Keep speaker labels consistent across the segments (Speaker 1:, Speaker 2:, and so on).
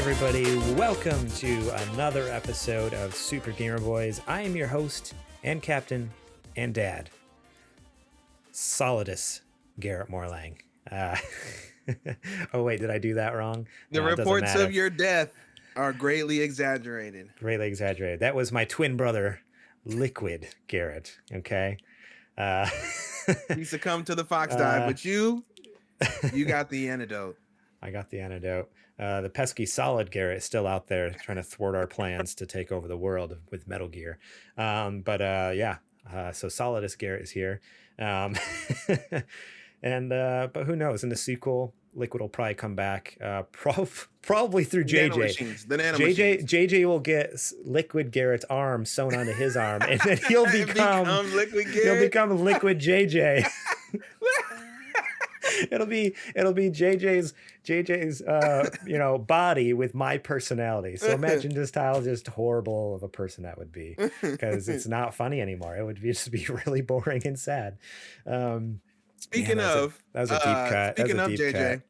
Speaker 1: everybody. Welcome to another episode of Super Gamer Boys. I am your host and captain and dad, Solidus Garrett Morlang. Oh, wait, did I do that wrong?
Speaker 2: The reports of your death are greatly exaggerated.
Speaker 1: Greatly exaggerated. That was my twin brother, Liquid Garrett, okay?
Speaker 2: He succumbed to the fox dive, but you got the antidote.
Speaker 1: I got the antidote. The pesky Solid Garrett is still out there trying to thwart our plans to take over the world with Metal Gear. So Solidus Garrett is here. But who knows? In the sequel, Liquid will probably come back, probably through JJ. JJ will get Liquid Garrett's arm sewn onto his arm, and then he'll become
Speaker 2: Liquid Garrett.
Speaker 1: He'll become Liquid JJ. It'll be JJ's body with my personality. So imagine just how just horrible of a person that would be, because it's not funny anymore. It would just be really boring and sad.
Speaker 2: Speaking of,
Speaker 1: that was a deep cut.
Speaker 2: Speaking of JJ,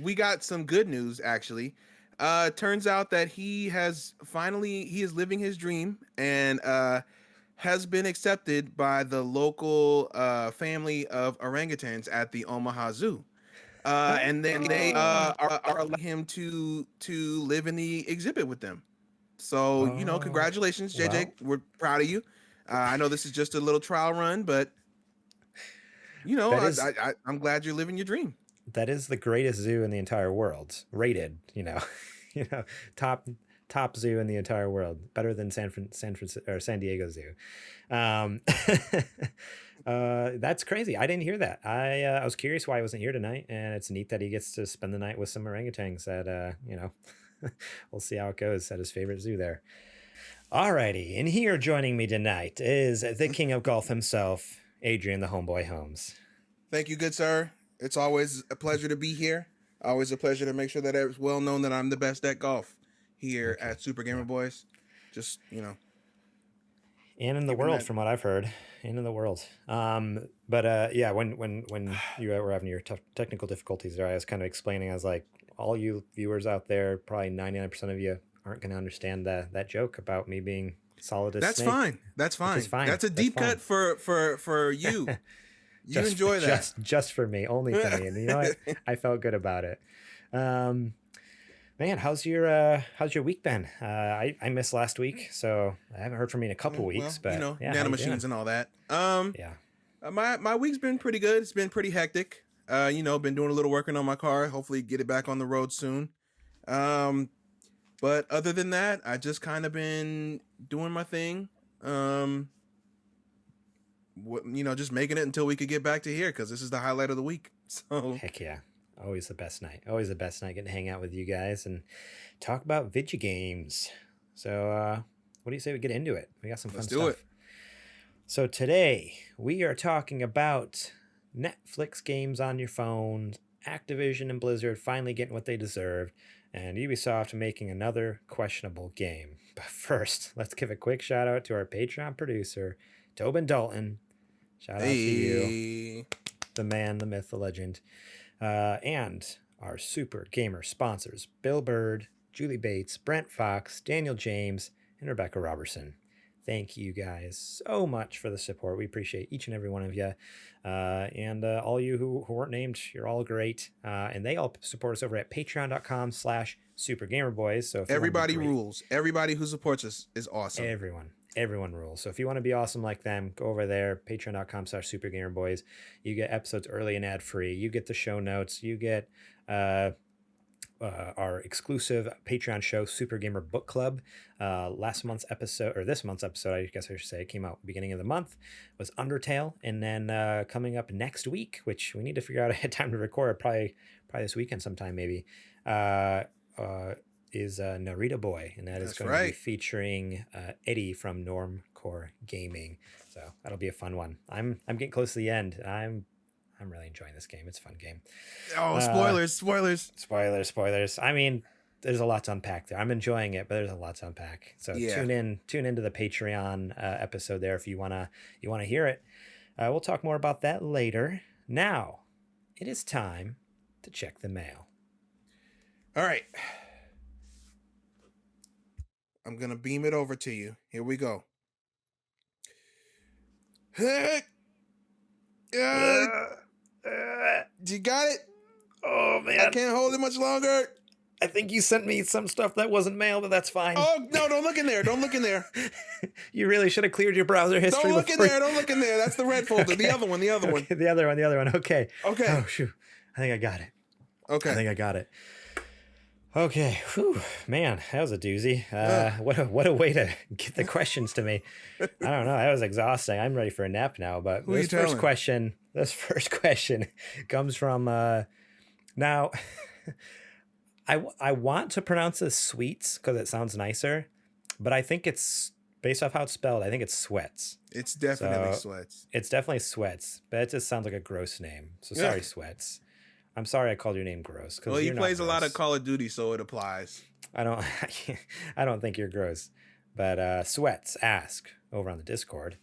Speaker 2: we got some good news actually. Turns out that he is living his dream and has been accepted by the local family of orangutans at the Omaha Zoo. And then they are allowing him to live in the exhibit with them. So, congratulations, JJ. Wow. We're proud of you. I know this is just a little trial run, but I'm glad you're living your dream.
Speaker 1: That is the greatest zoo in the entire world, rated, top zoo in the entire world, better than San Francisco or San Diego Zoo. That's crazy. I didn't hear that. I was curious why he wasn't here tonight, and it's neat that he gets to spend the night with some orangutans at we'll see how it goes at his favorite zoo there. Alrighty, and here joining me tonight is the king of golf himself, Adrian the Homeboy Holmes.
Speaker 2: Thank you, good sir. It's always a pleasure to be here. Always a pleasure to make sure that it's well known that I'm the best at golf here at Super Gamer Boys. Just,
Speaker 1: and in the world, from what I've heard, and in the world. When you were having your technical difficulties there, I was kind of explaining, I was like, all you viewers out there, probably 99% of you aren't going to understand that joke about me being solid as
Speaker 2: That's
Speaker 1: snake.
Speaker 2: fine. That's fine. That's a deep cut for you. You enjoy that.
Speaker 1: Just for me, only for me. And you know what? I felt good about it. Man, how's your week been? I missed last week, so I haven't heard from you in a couple weeks. But
Speaker 2: nanomachines and all that. My week's been pretty good. It's been pretty hectic. Been doing a little working on my car. Hopefully, get it back on the road soon. But other than that, I just kind of been doing my thing. Just making it until we could get back to here, because this is the highlight of the week. So
Speaker 1: heck yeah. Always the best night. Always the best night getting to hang out with you guys and talk about video games. So what do you say we get into it? We got some fun stuff. Let's do it. So today we are talking about Netflix games on your phone, Activision and Blizzard finally getting what they deserved, and Ubisoft making another questionable game. But first, let's give a quick shout out to our Patreon producer, Tobin Dalton. Shout out to you, the man, the myth, the legend. And our super gamer sponsors, Bill Bird, Julie Bates, Brent Fox, Daniel James, and Rebecca Robertson. Thank you guys so much for the support. We appreciate each and every one of you. And all you who weren't named, you're all great. And they all support us over at patreon.com/supergamerboys. So if
Speaker 2: everybody rules. Everybody who supports us is awesome.
Speaker 1: Everyone rules. So if you want to be awesome like them, go over there, patreon.com/supergamerboys. You get episodes early and ad-free. You get the show notes. You get our exclusive Patreon show, Super Gamer Book Club. This month's episode, I guess I should say, came out beginning of the month, was Undertale. And then coming up next week, which we need to figure out a time to record, probably this weekend sometime maybe, is Narita Boy, and that is going to be featuring Eddie from Normcore Gaming. So that'll be a fun one. I'm getting close to the end. I'm really enjoying this game. It's a fun game.
Speaker 2: Oh, spoilers.
Speaker 1: I mean, there's a lot to unpack there. I'm enjoying it, but there's a lot to unpack. So tune into the Patreon episode there if you wanna hear it. We'll talk more about that later. Now, it is time to check the mail.
Speaker 2: All right. I'm gonna beam it over to you. Here we go. You got it?
Speaker 1: Oh man,
Speaker 2: I can't hold it much longer.
Speaker 1: I think you sent me some stuff that wasn't mail, but that's fine.
Speaker 2: Oh no! Don't look in there. Don't look in there.
Speaker 1: You really should have cleared your browser history.
Speaker 2: Don't look in there. Don't look in there. That's the red folder.
Speaker 1: Okay.
Speaker 2: The other one. The other one.
Speaker 1: Okay, the other one. Okay.
Speaker 2: Okay.
Speaker 1: Oh shoot! I think I got it.
Speaker 2: Okay.
Speaker 1: I think I got it. Okay. Whew. Man, that was a doozy. What a way to get the questions to me. I don't know. That was exhausting. I'm ready for a nap now. But this first question comes from now. I want to pronounce this sweets because it sounds nicer, but I think it's based off how it's spelled. I think it's sweats.
Speaker 2: It's definitely sweats.
Speaker 1: It's definitely sweats, but it just sounds like a gross name. So sorry, sweats. I'm sorry I called your name gross.
Speaker 2: Well, he plays a lot of Call of Duty, so it applies.
Speaker 1: I don't think you're gross, but sweats ask over on the Discord,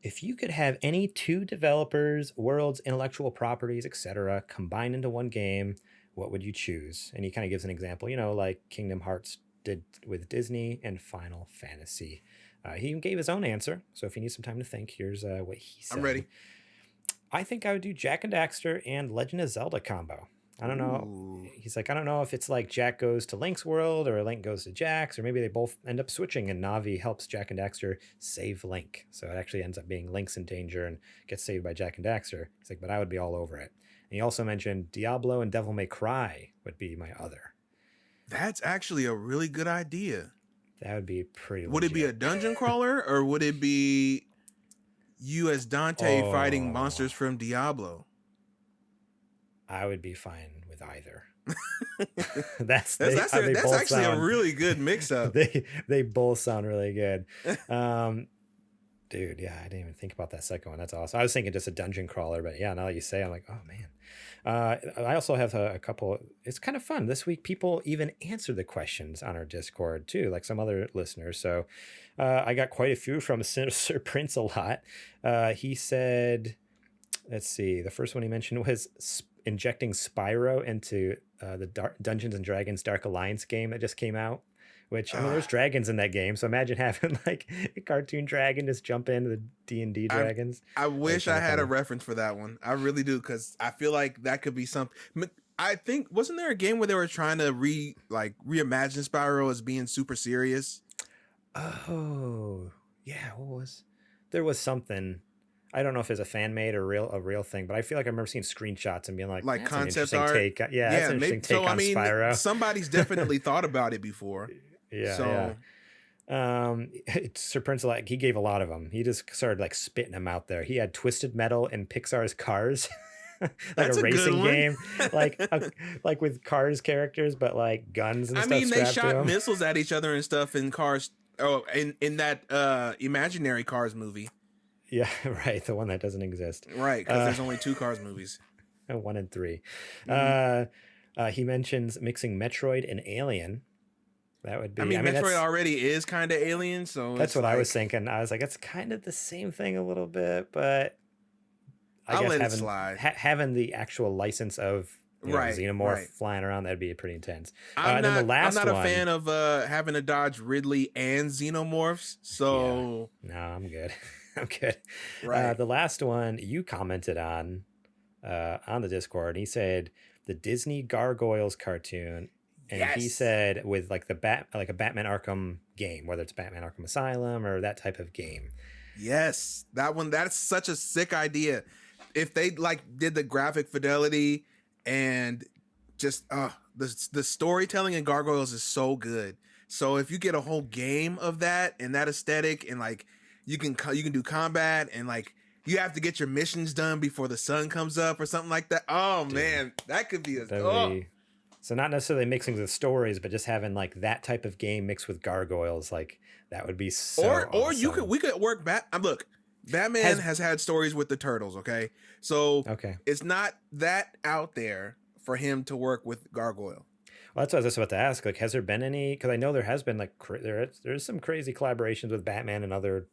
Speaker 1: if you could have any two developers, worlds, intellectual properties, etc., combined into one game, what would you choose? And he kind of gives an example, like Kingdom Hearts did with Disney and Final Fantasy. He gave his own answer, so if you need some time to think, here's what he said.
Speaker 2: I'm ready.
Speaker 1: I think I would do Jak and Daxter and Legend of Zelda combo. I don't know.
Speaker 2: Ooh.
Speaker 1: He's like, I don't know if it's like Jak goes to Link's world or Link goes to Jak's, or maybe they both end up switching and Navi helps Jak and Daxter save Link. So it actually ends up being Link's in danger and gets saved by Jak and Daxter. He's like, but I would be all over it. And he also mentioned Diablo and Devil May Cry would be my other.
Speaker 2: That's actually a really good idea.
Speaker 1: That would be pretty
Speaker 2: Would it be a dungeon crawler or would it be you as Dante fighting monsters from Diablo?
Speaker 1: I would be fine with either. that's
Speaker 2: actually a really good mix-up.
Speaker 1: They both sound really good. Dude, yeah, I didn't even think about that second one. That's awesome. I was thinking just a dungeon crawler, but yeah, now that you say, I'm like, oh man. I also have a couple. It's kind of fun this week. People even answer the questions on our Discord too, like some other listeners. So I got quite a few from Sir Prince a lot. He said, let's see, the first one he mentioned was injecting Spyro into the Dungeons and Dragons Dark Alliance game that just came out. Which, I mean, there's dragons in that game, so imagine having like a cartoon dragon just jump into the D&D dragons.
Speaker 2: I wish I had a reference for that one. I really do, because I feel like that could be something. I think, wasn't there a game where they were trying to reimagine Spyro as being super serious?
Speaker 1: Oh, yeah. There was something. I don't know if it's a fan made or a real thing, but I feel like I remember seeing screenshots and being like that's concept art. Take. That's an interesting take on Spyro.
Speaker 2: Somebody's definitely thought about it before.
Speaker 1: Yeah.
Speaker 2: So,
Speaker 1: Sir Prince, he gave a lot of them. He just started like spitting them out there. He had Twisted Metal and Pixar's Cars, like
Speaker 2: that's
Speaker 1: a racing game, like with Cars characters, but like guns and stuff. I mean,
Speaker 2: they shot missiles at each other and stuff in Cars. Oh, in that imaginary Cars movie.
Speaker 1: Yeah, right. The one that doesn't exist.
Speaker 2: Right, because there's only 2 Cars movies.
Speaker 1: 1 and 3. Mm-hmm. He mentions mixing Metroid and Alien. That would be. I mean
Speaker 2: Metroid already is kind of Alien, so
Speaker 1: that's what I was thinking. I was like, it's kind of the same thing a little bit, but
Speaker 2: I'll let it slide.
Speaker 1: Having the actual license of Xenomorph flying around, that'd be pretty intense.
Speaker 2: I'm not a fan of having to dodge Ridley and Xenomorphs, so
Speaker 1: no, I'm good. I'm good.
Speaker 2: Right.
Speaker 1: The last one you commented on the Discord, he said the Disney Gargoyles cartoon. And he said with like a Batman Arkham game, whether it's Batman Arkham Asylum or that type of game.
Speaker 2: Yes, that's such a sick idea. If they did the graphic fidelity and just the storytelling in Gargoyles is so good. So if you get a whole game of that and that aesthetic and you can do combat and you have to get your missions done before the sun comes up or something like that. Oh man, that could be
Speaker 1: So not necessarily mixing the stories, but just having that type of game mixed with Gargoyles, that would be so awesome.
Speaker 2: we could work back. Look, Batman has had stories with the Turtles, okay? So it's not that out there for him to work with Gargoyle.
Speaker 1: Well, that's what I was just about to ask. Has there been any? Because I know there has been there's some crazy collaborations with Batman and other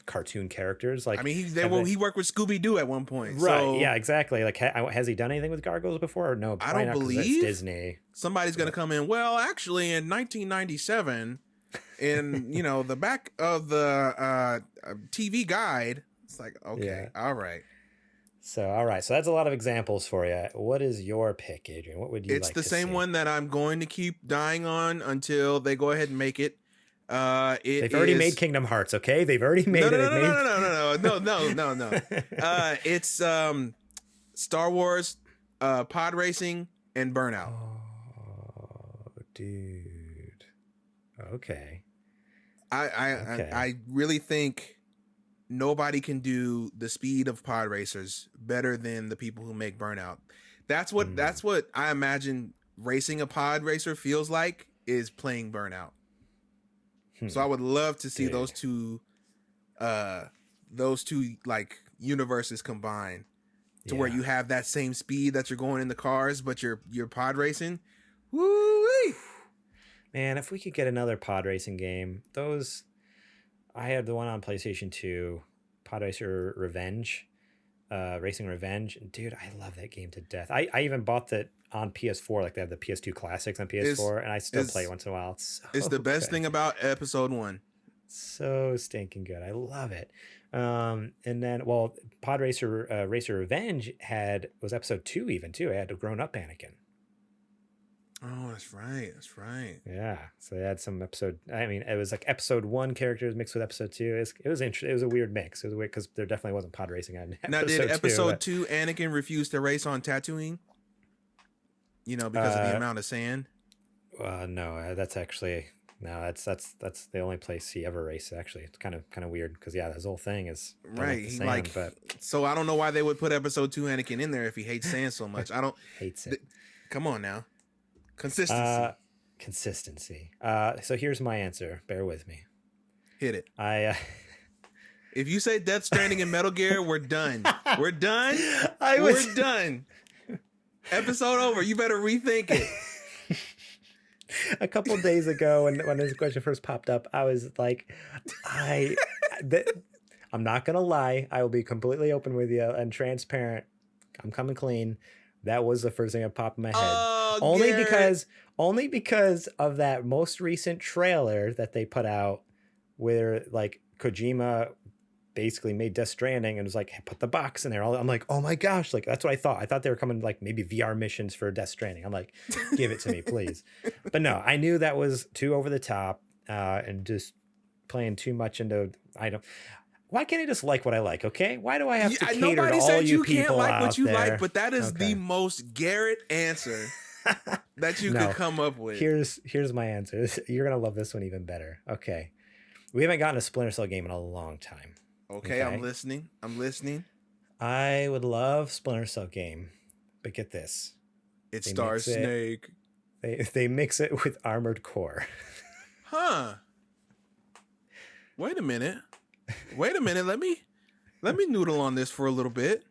Speaker 1: cartoon characters.
Speaker 2: He worked with Scooby-Doo at one point,
Speaker 1: right?
Speaker 2: So,
Speaker 1: yeah, exactly. Has he done anything with Gargoyles before, or no?
Speaker 2: I don't believe
Speaker 1: it's Disney.
Speaker 2: Somebody's gonna come in. Well, actually, in 1997, in the back of the TV guide. It's like, okay, all right.
Speaker 1: So, all right. So that's a lot of examples for you. What is your pick, Adrian? What would you like to see?
Speaker 2: It's the same one that I'm going to keep dying on until they go ahead and make it.
Speaker 1: They've already made Kingdom Hearts, okay? They've already made it.
Speaker 2: No. It's Star Wars, pod racing, and Burnout.
Speaker 1: Oh, dude. Okay.
Speaker 2: I really think nobody can do the speed of pod racers better than the people who make Burnout. That's what I imagine racing a pod racer feels like, is playing Burnout. So I would love to see those two like universes combine to where you have that same speed that you're going in the cars, but you're pod racing. Woo-wee!
Speaker 1: Man, if we could get another pod racing game, I had the one on PlayStation 2, Pod Racer Revenge, Racing Revenge. Dude, I love that game to death. I even bought that on PS4, like they have the PS2 classics on PS4, and I still play it once in a while.
Speaker 2: It's the best thing about episode 1.
Speaker 1: So stinking good. I love it. And then, Pod Racer Revenge was episode 2 even too. I had a grown up Anakin.
Speaker 2: Oh, that's right.
Speaker 1: Yeah. So they had some it was like episode 1 characters mixed with episode 2. It was interesting. It was a weird mix. It was weird because there definitely wasn't pod racing on episode 2.
Speaker 2: Now, did episode 2 Anakin refuse to race on Tatooine? Because of the amount of sand?
Speaker 1: No, that's the only place he ever raced. Actually, it's kind of weird because his whole thing is
Speaker 2: right.
Speaker 1: Sand, but
Speaker 2: so I don't know why they would put episode 2 Anakin in there if he hates sand so much. I don't
Speaker 1: hates it.
Speaker 2: Come on now, consistency.
Speaker 1: So here's my answer. Bear with me.
Speaker 2: Hit it.
Speaker 1: If
Speaker 2: you say Death Stranding and Metal Gear, we're done. We're done. We're done. Episode over. You better rethink it.
Speaker 1: A couple of days ago, when this question first popped up, I was like, I'm not gonna lie. I will be completely open with you and transparent. I'm coming clean. That was the first thing that popped in my head. Only because of that most recent trailer that they put out, where like Kojima basically made Death Stranding and was like, hey, put the box in there. I'm like, oh my gosh, like that's what I thought. I thought they were coming like maybe VR missions for Death Stranding. I'm like, give it to me, please. But no, I knew that was too over the top and just playing too much into. Why can't I just like what I like? Okay, why do I have to cater to all you people
Speaker 2: can't like
Speaker 1: out
Speaker 2: what you
Speaker 1: there?
Speaker 2: like, but that is the most Garrett answer that you could come up with.
Speaker 1: Here's my answer. You're gonna love this one even better. Okay, we haven't gotten a Splinter Cell game in a long time.
Speaker 2: Okay, I'm listening.
Speaker 1: I would love Splinter Cell game, but get this.
Speaker 2: It stars Snake.
Speaker 1: They mix it with Armored Core.
Speaker 2: Huh. Wait a minute. Let me noodle on this for a little bit.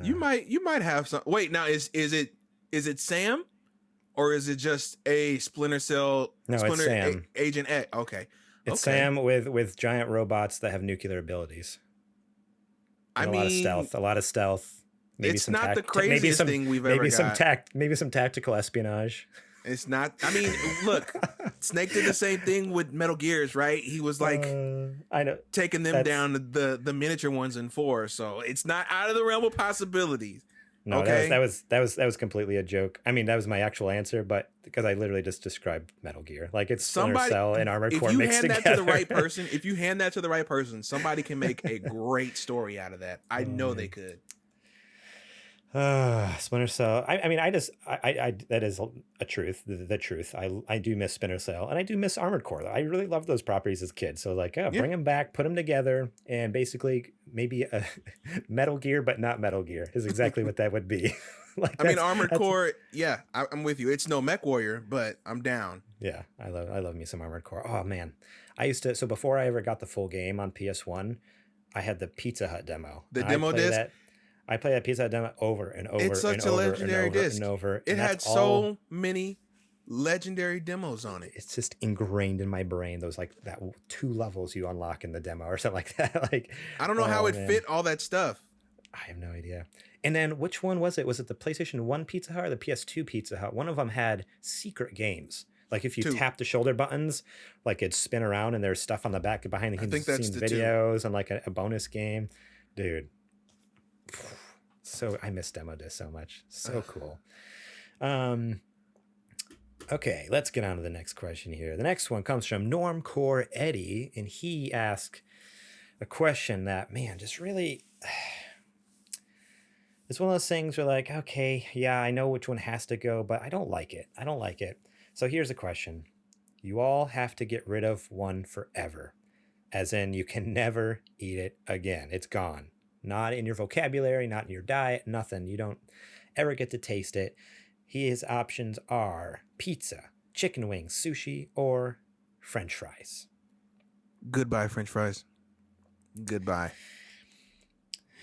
Speaker 2: You might have some. Wait, now is it Sam, or is it just a Splinter Cell?
Speaker 1: No, it's Sam.
Speaker 2: Agent X. Okay.
Speaker 1: It's Sam with giant robots that have nuclear abilities. A lot of stealth. Maybe
Speaker 2: it's
Speaker 1: some
Speaker 2: not the craziest thing we've ever got.
Speaker 1: Maybe some tactical espionage.
Speaker 2: It's not. I mean, look, Snake did the same thing with Metal Gears, right? He was like,
Speaker 1: I know,
Speaker 2: taking them down the miniature ones in 4. So it's not out of the realm of possibilities.
Speaker 1: No, okay? that was completely a joke. I mean, that was my actual answer, but because I literally just described Metal Gear, like it's Splinter Cell and Armored Core mixed together.
Speaker 2: If you hand that to the right person, somebody can make a great story out of that. I know they could.
Speaker 1: Splinter Cell. I mean, that is a truth. The truth. I do miss Splinter Cell, and I do miss Armored Core. I really loved those properties as kids. So bring them back, put them together, and basically maybe a Metal Gear, but not Metal Gear is exactly what that would be.
Speaker 2: Armored Core. Yeah, I'm with you. It's no Mech Warrior, but I'm down.
Speaker 1: Yeah, I love me some Armored Core. Oh man, I used to. So before I ever got the full game on PS1, I had the Pizza Hut demo.
Speaker 2: The demo disc.
Speaker 1: I play that Pizza Hut demo over and over.
Speaker 2: It's such a legendary disc. It had so many legendary demos on it.
Speaker 1: It's just ingrained in my brain. Those that 2 levels you unlock in the demo or something like that.
Speaker 2: I don't know how it fit all that stuff.
Speaker 1: I have no idea. And then which one was it? Was it the PlayStation 1 Pizza Hut or the PS2 Pizza Hut? One of them had secret games. Like if you
Speaker 2: 2.
Speaker 1: tap the shoulder buttons, like it'd spin around and there's stuff on the back behind the scenes videos 2. And like a bonus game. Dude. So I miss Demo Disc so much. So cool. Okay, let's get on to the next question here. The next one comes from Normcore Eddie, and he asked a question that, man, just really... It's one of those things where like, okay, yeah, I know which one has to go, but I don't like it. I don't like it. So here's the question. You all have to get rid of one forever. As in, you can never eat it again. It's gone. Not in your vocabulary, not in your diet, nothing. You don't ever get to taste it. His options are pizza, chicken wings, sushi, or French fries.
Speaker 2: Goodbye, French fries. Goodbye.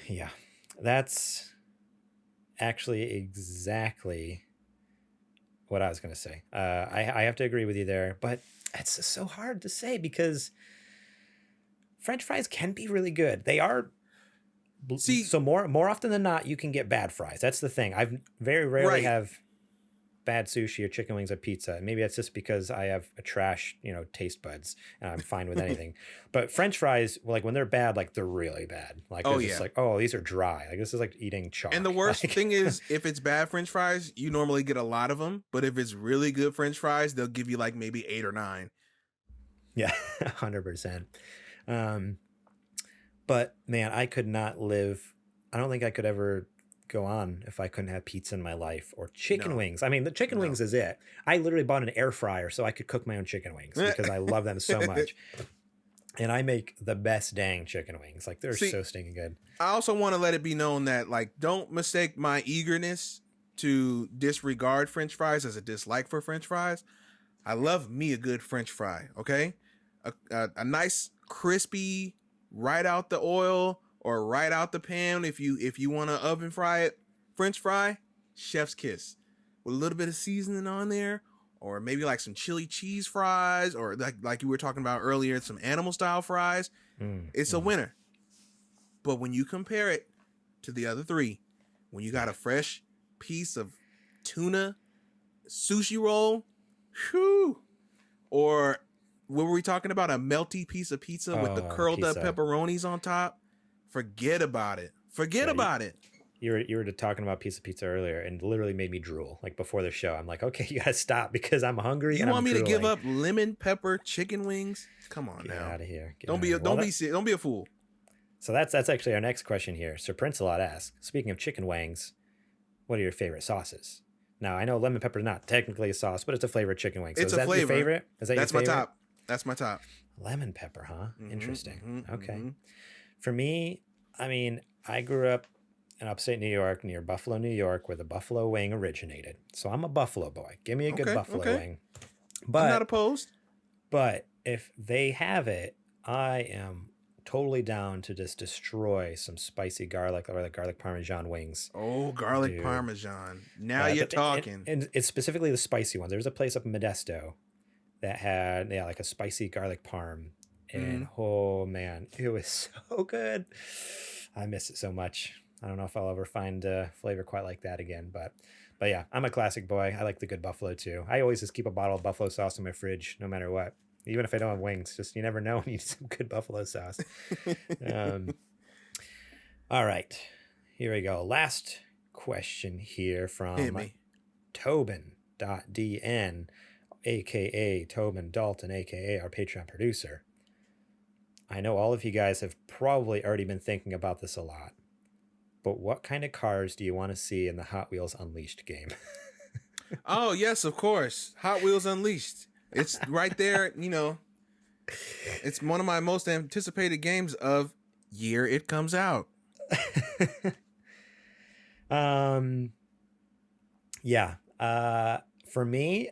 Speaker 1: Yeah, that's actually exactly what I was going to say. I have to agree with you there, but it's so hard to say because French fries can be really good. They are. See, so more often than not, you can get bad fries. That's the thing. I've very rarely have bad sushi or chicken wings or pizza. Maybe that's just because I have a trash, taste buds and I'm fine with anything. But French fries, like when they're bad, like they're really bad. Like just like, oh, these are dry. Like this is like eating chalk.
Speaker 2: And the worst thing is if it's bad French fries, you normally get a lot of them. But if it's really good French fries, they'll give you like maybe 8 or 9.
Speaker 1: Yeah, 100%. But man, I could not live. I don't think I could ever go on if I couldn't have pizza in my life or chicken wings. I mean, the chicken wings is it. I literally bought an air fryer so I could cook my own chicken wings because I love them so much. And I make the best dang chicken wings. Like they're so stinking good.
Speaker 2: I also want to let it be known that like, don't mistake my eagerness to disregard French fries as a dislike for French fries. I love me a good French fry. Okay. A nice crispy right out the oil or right out the pan if you want to oven fry it, French fry, chef's kiss. With a little bit of seasoning on there, or maybe like some chili cheese fries, or like you were talking about earlier, some animal style fries. It's a winner. But when you compare it to the other 3, when you got a fresh piece of tuna sushi roll, whew, or what were we talking about? A melty piece of pizza with the curled up pepperonis on top. Forget about it. Forget about it.
Speaker 1: You were talking about piece of pizza earlier and literally made me drool. Like before the show, I'm like, okay, you gotta stop because I'm hungry.
Speaker 2: You want me to give up lemon pepper chicken wings? Come on,
Speaker 1: Get
Speaker 2: now.
Speaker 1: Out of here.
Speaker 2: Don't be a fool.
Speaker 1: So that's actually our next question here. Sir Prince-A-Lot asks, speaking of chicken wings, what are your favorite sauces? Now I know lemon pepper is not technically a sauce, but it's a flavor of chicken wings. So
Speaker 2: it's
Speaker 1: is
Speaker 2: a
Speaker 1: that
Speaker 2: flavor.
Speaker 1: Your favorite? Is that
Speaker 2: That's
Speaker 1: your favorite?
Speaker 2: my top. That's my top.
Speaker 1: Lemon pepper, huh? Interesting. Okay.
Speaker 2: Mm-hmm.
Speaker 1: For me, I mean, I grew up in upstate New York, near Buffalo, New York, where the buffalo wing originated. So I'm a Buffalo boy. Give me a good buffalo wing. But
Speaker 2: I'm not opposed.
Speaker 1: But if they have it, I am totally down to just destroy some spicy garlic or the garlic parmesan wings.
Speaker 2: Oh, garlic parmesan. Now you're talking.
Speaker 1: And it's specifically the spicy ones. There was a place up in Modesto that had like a spicy garlic parm. And oh man, it was so good. I miss it so much. I don't know if I'll ever find a flavor quite like that again, but yeah, I'm a classic boy. I like the good buffalo too. I always just keep a bottle of buffalo sauce in my fridge, no matter what. Even if I don't have wings, just you never know when you need some good buffalo sauce. All right, here we go. Last question here from Tobin.dn, aka Tobin Dalton, aka our Patreon producer. I know all of you guys have probably already been thinking about this a lot, but what kind of cars do you want to see in the Hot Wheels Unleashed game?
Speaker 2: Oh, yes, of course. Hot Wheels Unleashed. It's right there, It's one of my most anticipated games of year it comes out.
Speaker 1: Yeah. For me,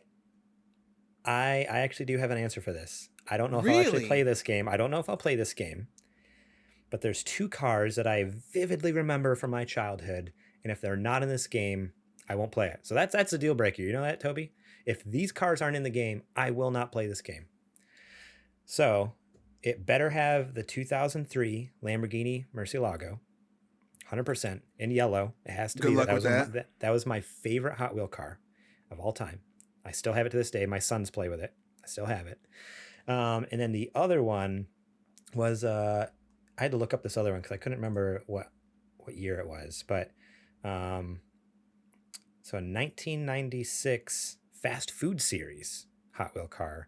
Speaker 1: I actually do have an answer for this. I don't know if I'll actually play this game. I don't know if I'll play this game. But there's 2 cars that I vividly remember from my childhood. And if they're not in this game, I won't play it. So that's a deal breaker. You know that, Toby? If these cars aren't in the game, I will not play this game. So it better have the 2003 Lamborghini Murcielago. 100% in yellow. It has to be.
Speaker 2: Good luck with that.
Speaker 1: That was my favorite Hot Wheel car of all time. I still have it to this day. My sons play with it. I still have it. And then the other one was I had to look up this other one because I couldn't remember what year it was. But so a 1996 fast food series Hot Wheel car.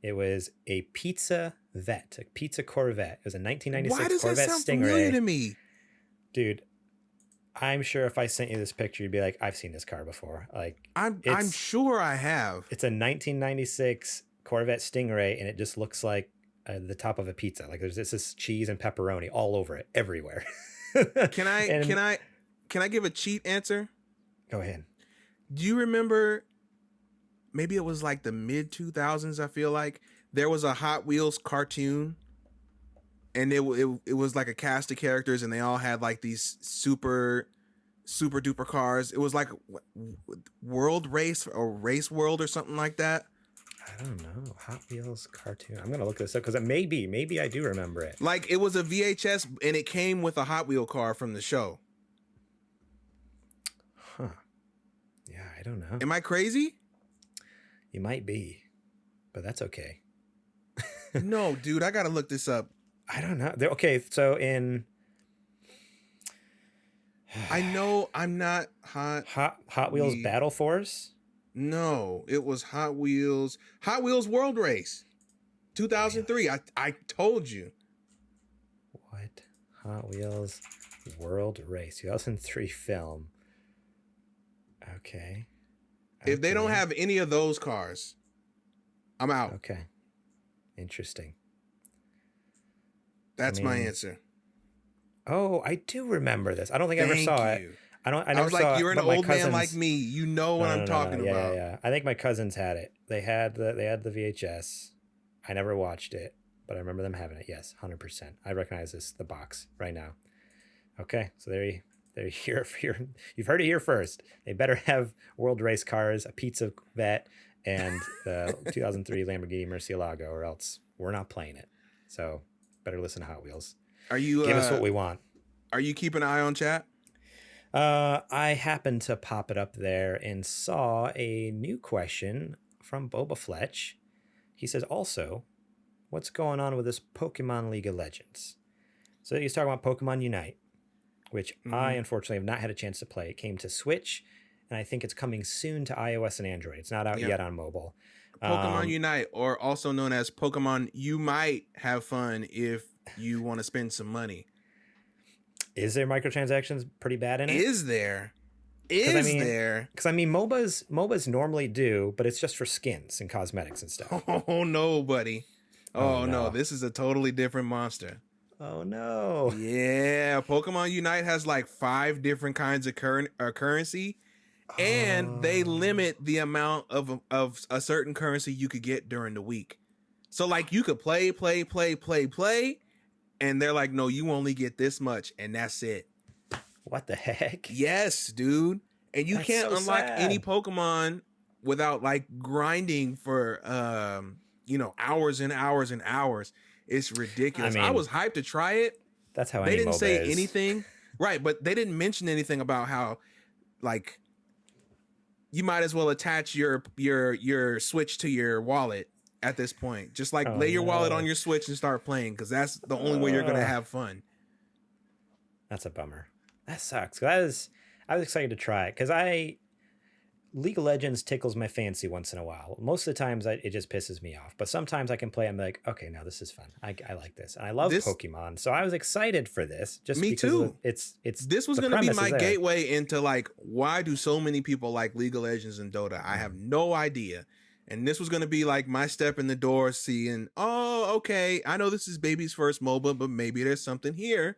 Speaker 1: It was a pizza Corvette. It was a 1996
Speaker 2: Why does
Speaker 1: Corvette
Speaker 2: that sound
Speaker 1: Stingray.
Speaker 2: familiar to me?
Speaker 1: Dude, I'm sure if I sent you this picture, you'd be like, I've seen this car before. Like,
Speaker 2: I'm sure I have.
Speaker 1: It's a 1996 Corvette Stingray, and it just looks like the top of a pizza. Like there's this cheese and pepperoni all over it, everywhere.
Speaker 2: Can I give a cheat answer?
Speaker 1: Go ahead.
Speaker 2: Do you remember? Maybe it was like the mid 2000s. I feel like there was a Hot Wheels cartoon, and it was like a cast of characters, and they all had like these super duper cars. It was like World Race or Race World or something like that.
Speaker 1: I don't know. Hot Wheels cartoon. I'm gonna look this up because maybe I do remember it.
Speaker 2: Like it was a VHS, and it came with a Hot Wheel car from the show.
Speaker 1: Huh. Yeah, I don't know.
Speaker 2: Am I crazy?
Speaker 1: You might be, but that's okay.
Speaker 2: No, dude, I gotta look this up.
Speaker 1: I don't know. Okay, so in
Speaker 2: I know I'm not
Speaker 1: Hot Wheels Battle Force.
Speaker 2: No, it was Hot Wheels World Race, 2003. I told you.
Speaker 1: What? Hot Wheels World Race, 2003 film. Okay.
Speaker 2: If they don't have any of those cars, I'm out.
Speaker 1: Okay. Interesting.
Speaker 2: That's my answer.
Speaker 1: Oh, I do remember this. I don't think I ever saw it. I was
Speaker 2: like, you're an old man like me. You know what I'm talking about.
Speaker 1: Yeah. I think my cousins had it. They had the VHS. I never watched it, but I remember them having it. Yes, 100%. I recognize the box right now. Okay, so they're here. You've heard it here first. They better have world race cars, a pizza vet, and the 2003 Lamborghini Murcielago, or else we're not playing it. So better listen to Hot Wheels.
Speaker 2: Are you
Speaker 1: give us what we want?
Speaker 2: Are you keeping an eye on chat?
Speaker 1: I happened to pop it up there and saw a new question from Boba Fletch. He says, also, what's going on with this Pokemon League of Legends? So he's talking about Pokemon Unite, which I unfortunately have not had a chance to play. It came to Switch, and I think it's coming soon to iOS and Android. It's not out yet on mobile.
Speaker 2: Pokemon Unite, or also known as Pokemon You Might Have Fun if you want to spend some money.
Speaker 1: Is there microtransactions pretty bad in it?
Speaker 2: Is there? Because
Speaker 1: MOBAs normally do, but it's just for skins and cosmetics and stuff.
Speaker 2: Oh no, buddy. Oh no, this is a totally different monster.
Speaker 1: Oh no.
Speaker 2: Yeah, Pokemon Unite has like 5 different kinds of currency, and they limit the amount of a certain currency you could get during the week. So like you could play, and they're like, no, you only get this much, and that's it.
Speaker 1: What the heck?
Speaker 2: Yes, dude. And you can't unlock any Pokemon without like grinding for hours and hours and hours. It's ridiculous. I was hyped to try it.
Speaker 1: That's how
Speaker 2: they didn't
Speaker 1: MOBA
Speaker 2: say
Speaker 1: is.
Speaker 2: anything. Right, but they didn't mention anything about how like you might as well attach your Switch to your wallet at this point. Just like lay your wallet on your Switch and start playing, because that's the only way you're gonna have fun.
Speaker 1: That's a bummer. That sucks. I was excited to try it because League of Legends tickles my fancy once in a while. Most of the times it just pisses me off, but sometimes I can play. I'm like, okay, now this is fun. I like this, and I love Pokemon, so I was excited for this. Just
Speaker 2: me
Speaker 1: because
Speaker 2: too.
Speaker 1: This
Speaker 2: was going to be my gateway into like, why do so many people like League of Legends and Dota? I have no idea, and this was going to be like my step in the door, seeing, oh, okay, I know this is baby's first MOBA, but maybe there's something here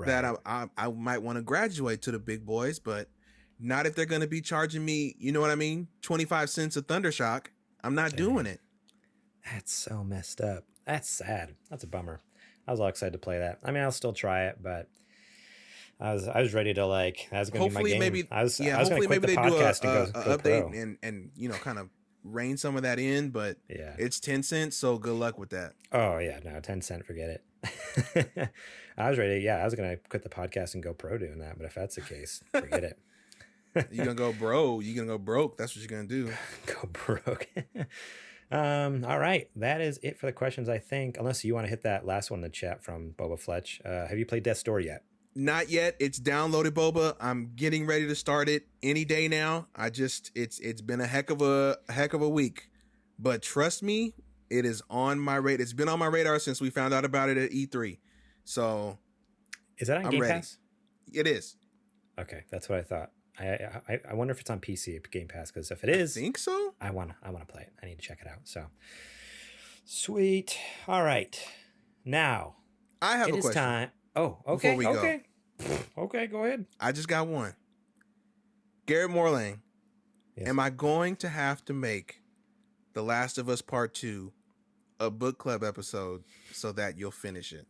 Speaker 2: that I might want to graduate to the big boys, but. Not if they're going to be charging me, you know what I mean? 25 cents a Thundershock. I'm not doing it.
Speaker 1: That's so messed up. That's sad. That's a bummer. I was all excited to play that. I mean, I'll still try it, but I was ready to like, that's going to be my game.
Speaker 2: Maybe,
Speaker 1: I was going to quit the
Speaker 2: they
Speaker 1: podcast
Speaker 2: do
Speaker 1: and go
Speaker 2: update
Speaker 1: pro.
Speaker 2: and kind of rein some of that in, but it's 10 cents. So good luck with that.
Speaker 1: Oh yeah. No, 10 cent, forget it. I was ready. Yeah. I was going to quit the podcast and go pro doing that. But if that's the case, forget it.
Speaker 2: You're gonna go bro. You're gonna go broke. That's what you're gonna do.
Speaker 1: Go broke. All right, that is it for the questions, I think. Unless you want to hit that last one in the chat from Boba Fletch. Have you played Death's Door yet?
Speaker 2: Not yet. It's downloaded, Boba. I'm getting ready to start it any day now. It's been a heck of a week, but trust me, it is on my radar. It's been on my radar since we found out about it at E3. So,
Speaker 1: is that on Game Pass?
Speaker 2: It is.
Speaker 1: Okay, that's what I thought. I wonder if it's on PC Game Pass, because if it is,
Speaker 2: I think so.
Speaker 1: I want to play it. I need to check it out. So sweet. All right, now
Speaker 2: I have a question.
Speaker 1: Time. Oh, okay. Okay, go ahead.
Speaker 2: I just got one. Garrett Morlang, yes. Am I going to have to make The Last of Us Part 2 a book club episode so that you'll finish it?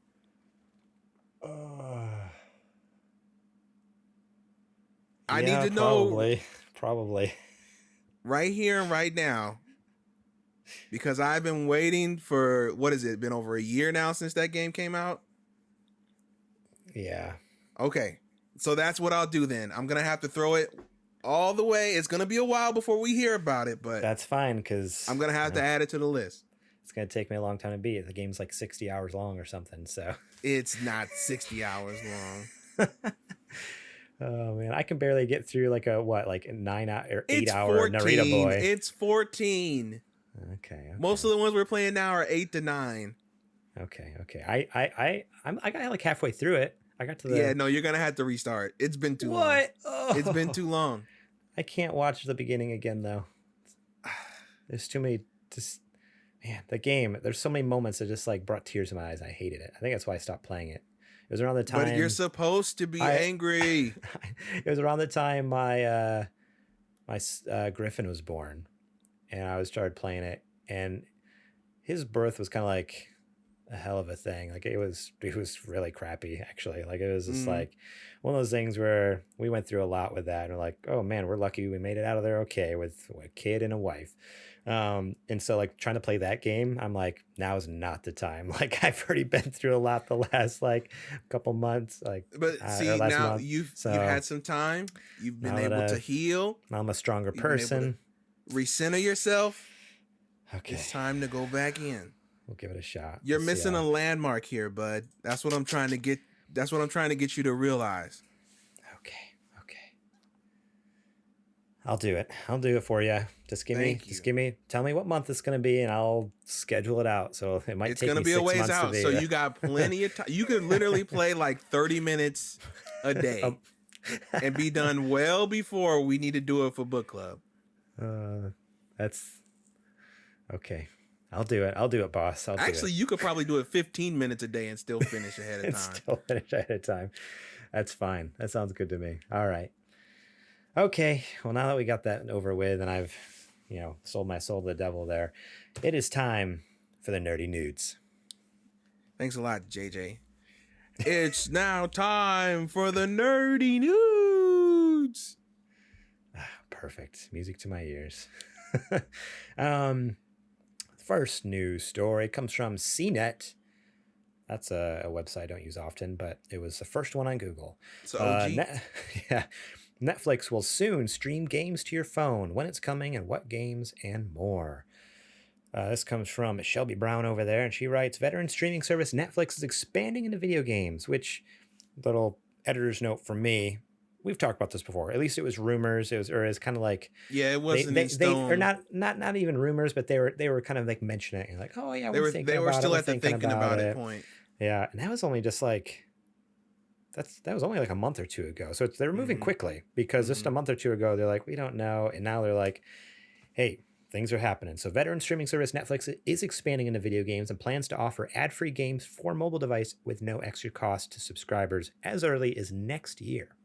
Speaker 2: I need to know.
Speaker 1: Probably.
Speaker 2: Right here and right now. Because I've been waiting for, what has it been, over a year now since that game came out?
Speaker 1: Yeah.
Speaker 2: Okay. So that's what I'll do then. I'm going to have to throw it all the way. It's going to be a while before we hear about it, but
Speaker 1: that's fine, because
Speaker 2: I'm going to have to add it to the list.
Speaker 1: It's going to take me a long time to beat it. The game's like 60 hours long or something, so.
Speaker 2: It's not 60 hours long.
Speaker 1: Oh man, I can barely get through like a 9 or 8 hour Narita Boy.
Speaker 2: It's 14.
Speaker 1: Okay.
Speaker 2: Most of the ones we're playing now are 8 to 9.
Speaker 1: Okay. I got like halfway through it. I got to the.
Speaker 2: Yeah, no, you're gonna have to restart. It's been too long.
Speaker 1: Oh.
Speaker 2: It's been too long.
Speaker 1: I can't watch the beginning again though. There's too many. Man, the game. There's so many moments that just like brought tears to my eyes. I hated it. I think that's why I stopped playing it. It was around the time.
Speaker 2: But you're supposed to be angry.
Speaker 1: It was around the time my Griffin was born, and I started playing it, and his birth was kind of like a hell of a thing. Like it was really crappy actually. Like it was just like one of those things where we went through a lot with that, and we're like, oh man, we're lucky we made it out of there okay with a kid and a wife. And so like trying to play that game, I'm like, now is not the time. Like I've already been through a lot the last like couple months. Like,
Speaker 2: but see, now month. You've had some time. You've been able to heal.
Speaker 1: Now I'm a stronger person.
Speaker 2: Recenter yourself.
Speaker 1: Okay,
Speaker 2: it's time to go back in.
Speaker 1: We'll give it a shot.
Speaker 2: You're missing a landmark here, bud. That's what I'm trying to get. That's what I'm trying to get you to realize.
Speaker 1: Okay. I'll do it. I'll do it for you. Tell me what month it's going to be, and I'll schedule it out. So it might take me 6 months to be. It's going to be a ways out.
Speaker 2: So you got plenty of time. You could literally play like 30 minutes a day and be done well before we need to do it for book club.
Speaker 1: That's okay. I'll do it, boss.
Speaker 2: Actually, you could probably do it 15 minutes a day and still finish ahead of time.
Speaker 1: Still finish ahead of time. That's fine. That sounds good to me. All right. Okay. Well, now that we got that over with, and I've, sold my soul to the devil there, it is time for the nerdy nudes.
Speaker 2: Thanks a lot, JJ. It's now time for the nerdy nudes.
Speaker 1: Perfect. Music to my ears. First news story comes from CNET. That's a website I don't use often, but it was the first one on Google.
Speaker 2: So OG?
Speaker 1: Yeah. Netflix will soon stream games to your phone, when it's coming, and what games, and more. This comes from Shelby Brown over there, and she writes, veteran streaming service Netflix is expanding into video games, which, little editor's note from me, we've talked about this before. At least it was rumors. It was kind of like,
Speaker 2: yeah, it wasn't in stone.
Speaker 1: Or not even rumors, but they were kind of like mentioning it. Like, oh yeah,
Speaker 2: they were still at the thinking about it point.
Speaker 1: Yeah, and that was only just like that was only like a month or two ago. So they were moving quickly, because just a month or two ago they're like, we don't know, and now they're like, hey, things are happening. So veteran streaming service Netflix is expanding into video games and plans to offer ad-free games for mobile device with no extra cost to subscribers as early as next year.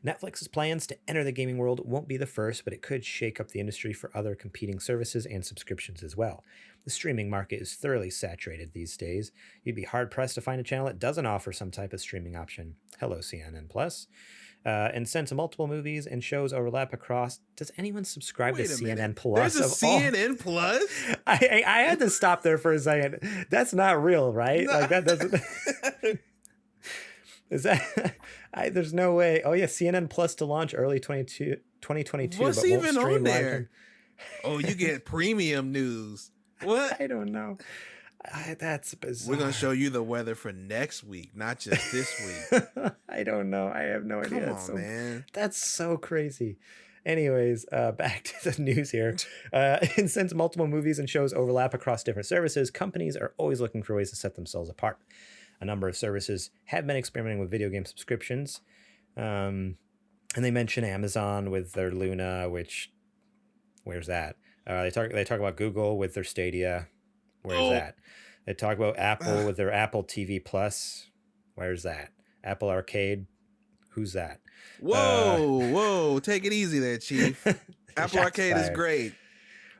Speaker 1: Netflix's plans to enter the gaming world won't be the first, but it could shake up the industry for other competing services and subscriptions as well. The streaming market is thoroughly saturated these days. You'd be hard-pressed to find a channel that doesn't offer some type of streaming option. Hello, CNN+. And since multiple movies and shows overlap across, does anyone subscribe to CNN Plus?
Speaker 2: There's a CNN Plus?
Speaker 1: I had to stop there for a second. That's not real, right? No. Like that doesn't... Is that? There's no way. Oh yeah, CNN Plus to launch early 2022.
Speaker 2: What's
Speaker 1: but won't
Speaker 2: even
Speaker 1: stream
Speaker 2: on
Speaker 1: live
Speaker 2: there? Oh, you get premium news. What?
Speaker 1: I don't know. That's bizarre.
Speaker 2: We're going to show you the weather for next week, not just this week.
Speaker 1: I don't know. I have no idea.
Speaker 2: Come on, man.
Speaker 1: That's so crazy. Anyways, back to the news here. And since multiple movies and shows overlap across different services, companies are always looking for ways to set themselves apart. A number of services have been experimenting with video game subscriptions. And they mention Amazon with their Luna, which, where's that? They talk about Google with their Stadia. Where's that? They talk about Apple with their Apple TV Plus. Where's that? Apple Arcade. Who's that?
Speaker 2: Whoa, take it easy there, Chief. Apple Arcade is great.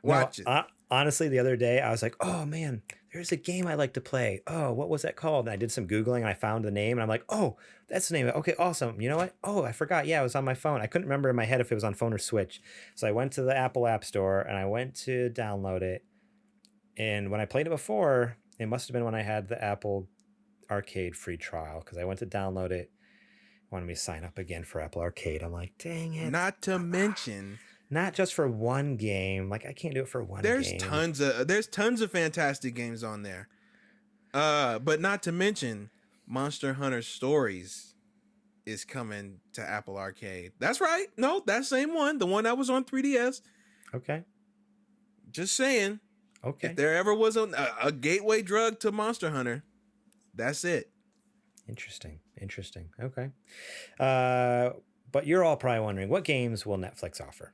Speaker 2: Watch it.
Speaker 1: Honestly, the other day I was like, oh man, there's a game I like to play. Oh, what was that called? And I did some Googling and I found the name and I'm like, oh, that's the name. Okay, awesome. You know what? Oh, I forgot. Yeah, it was on my phone. I couldn't remember in my head if it was on phone or Switch. So I went to the Apple App Store and I went to download it. And when I played it before, it must have been when I had the Apple Arcade free trial because I went to download it. Wanted me to sign up again for Apple Arcade. I'm like, dang it.
Speaker 2: Not to mention,
Speaker 1: not just for one game. Like I can't do it for one
Speaker 2: game. There's tons of fantastic games on there. But not to mention, Monster Hunter Stories is coming to Apple Arcade. That's right. No, that same one. The one that was on 3DS.
Speaker 1: Okay.
Speaker 2: Just saying.
Speaker 1: Okay.
Speaker 2: If there ever was a gateway drug to Monster Hunter, that's it.
Speaker 1: Interesting. Okay. But you're all probably wondering, what games will Netflix offer?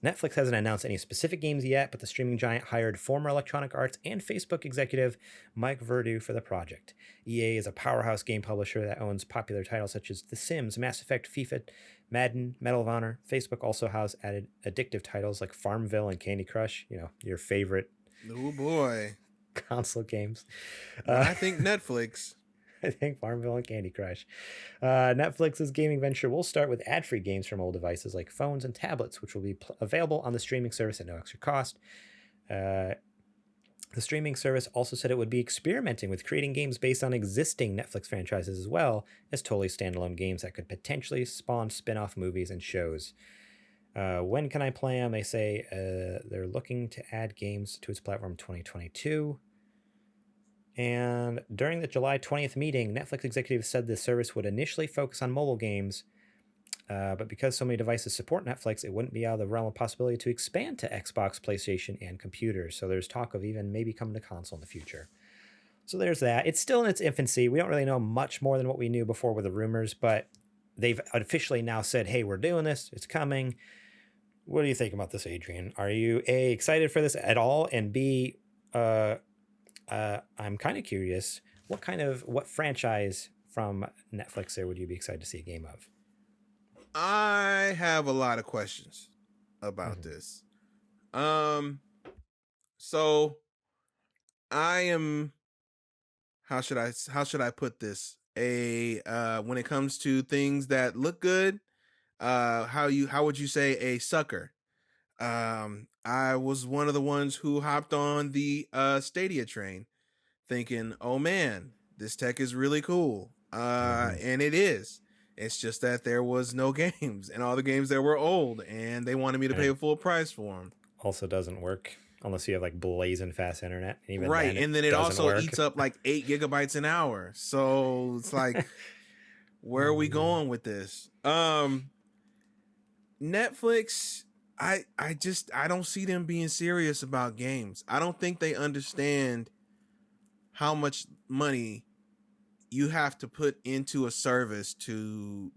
Speaker 1: Netflix hasn't announced any specific games yet, but the streaming giant hired former Electronic Arts and Facebook executive Mike Verdu for the project. EA is a powerhouse game publisher that owns popular titles such as The Sims, Mass Effect, FIFA, Madden, Medal of Honor. Facebook also has added addictive titles like Farmville and Candy Crush, your favorite
Speaker 2: oh boy
Speaker 1: console games.
Speaker 2: I think Netflix.
Speaker 1: I think Farmville and Candy Crush. Netflix's gaming venture will start with ad-free games from old devices like phones and tablets, which will be available on the streaming service at no extra cost. The streaming service also said it would be experimenting with creating games based on existing Netflix franchises as well as totally standalone games that could potentially spawn spin-off movies and shows. When can I play them? They say they're looking to add games to its platform in 2022. And during the July 20th meeting, Netflix executives said the service would initially focus on mobile games, but because so many devices support Netflix, it wouldn't be out of the realm of possibility to expand to Xbox, PlayStation, and computers. So there's talk of even maybe coming to console in the future. So there's that. It's still in its infancy. We don't really know much more than what we knew before with the rumors, but they've officially now said, hey, we're doing this. It's coming. What do you think about this, Adrian? Are you A, excited for this at all? And B, I'm kind of curious, what franchise from Netflix there would you be excited to see a game of?
Speaker 2: I have a lot of questions about this. So I am, how should I put this? When it comes to things that look good, how would you say a sucker? I was one of the ones who hopped on the Stadia train thinking, oh man, this tech is really cool. And it is. It's just that there was no games and all the games that were old and they wanted me to pay full price for them.
Speaker 1: Also doesn't work unless you have like blazing fast internet. Even
Speaker 2: right. And then it also eats up like 8 gigabytes an hour. So it's like, where are we going with this? Netflix, I don't see them being serious about games. I don't think they understand how much money you have to put into a service to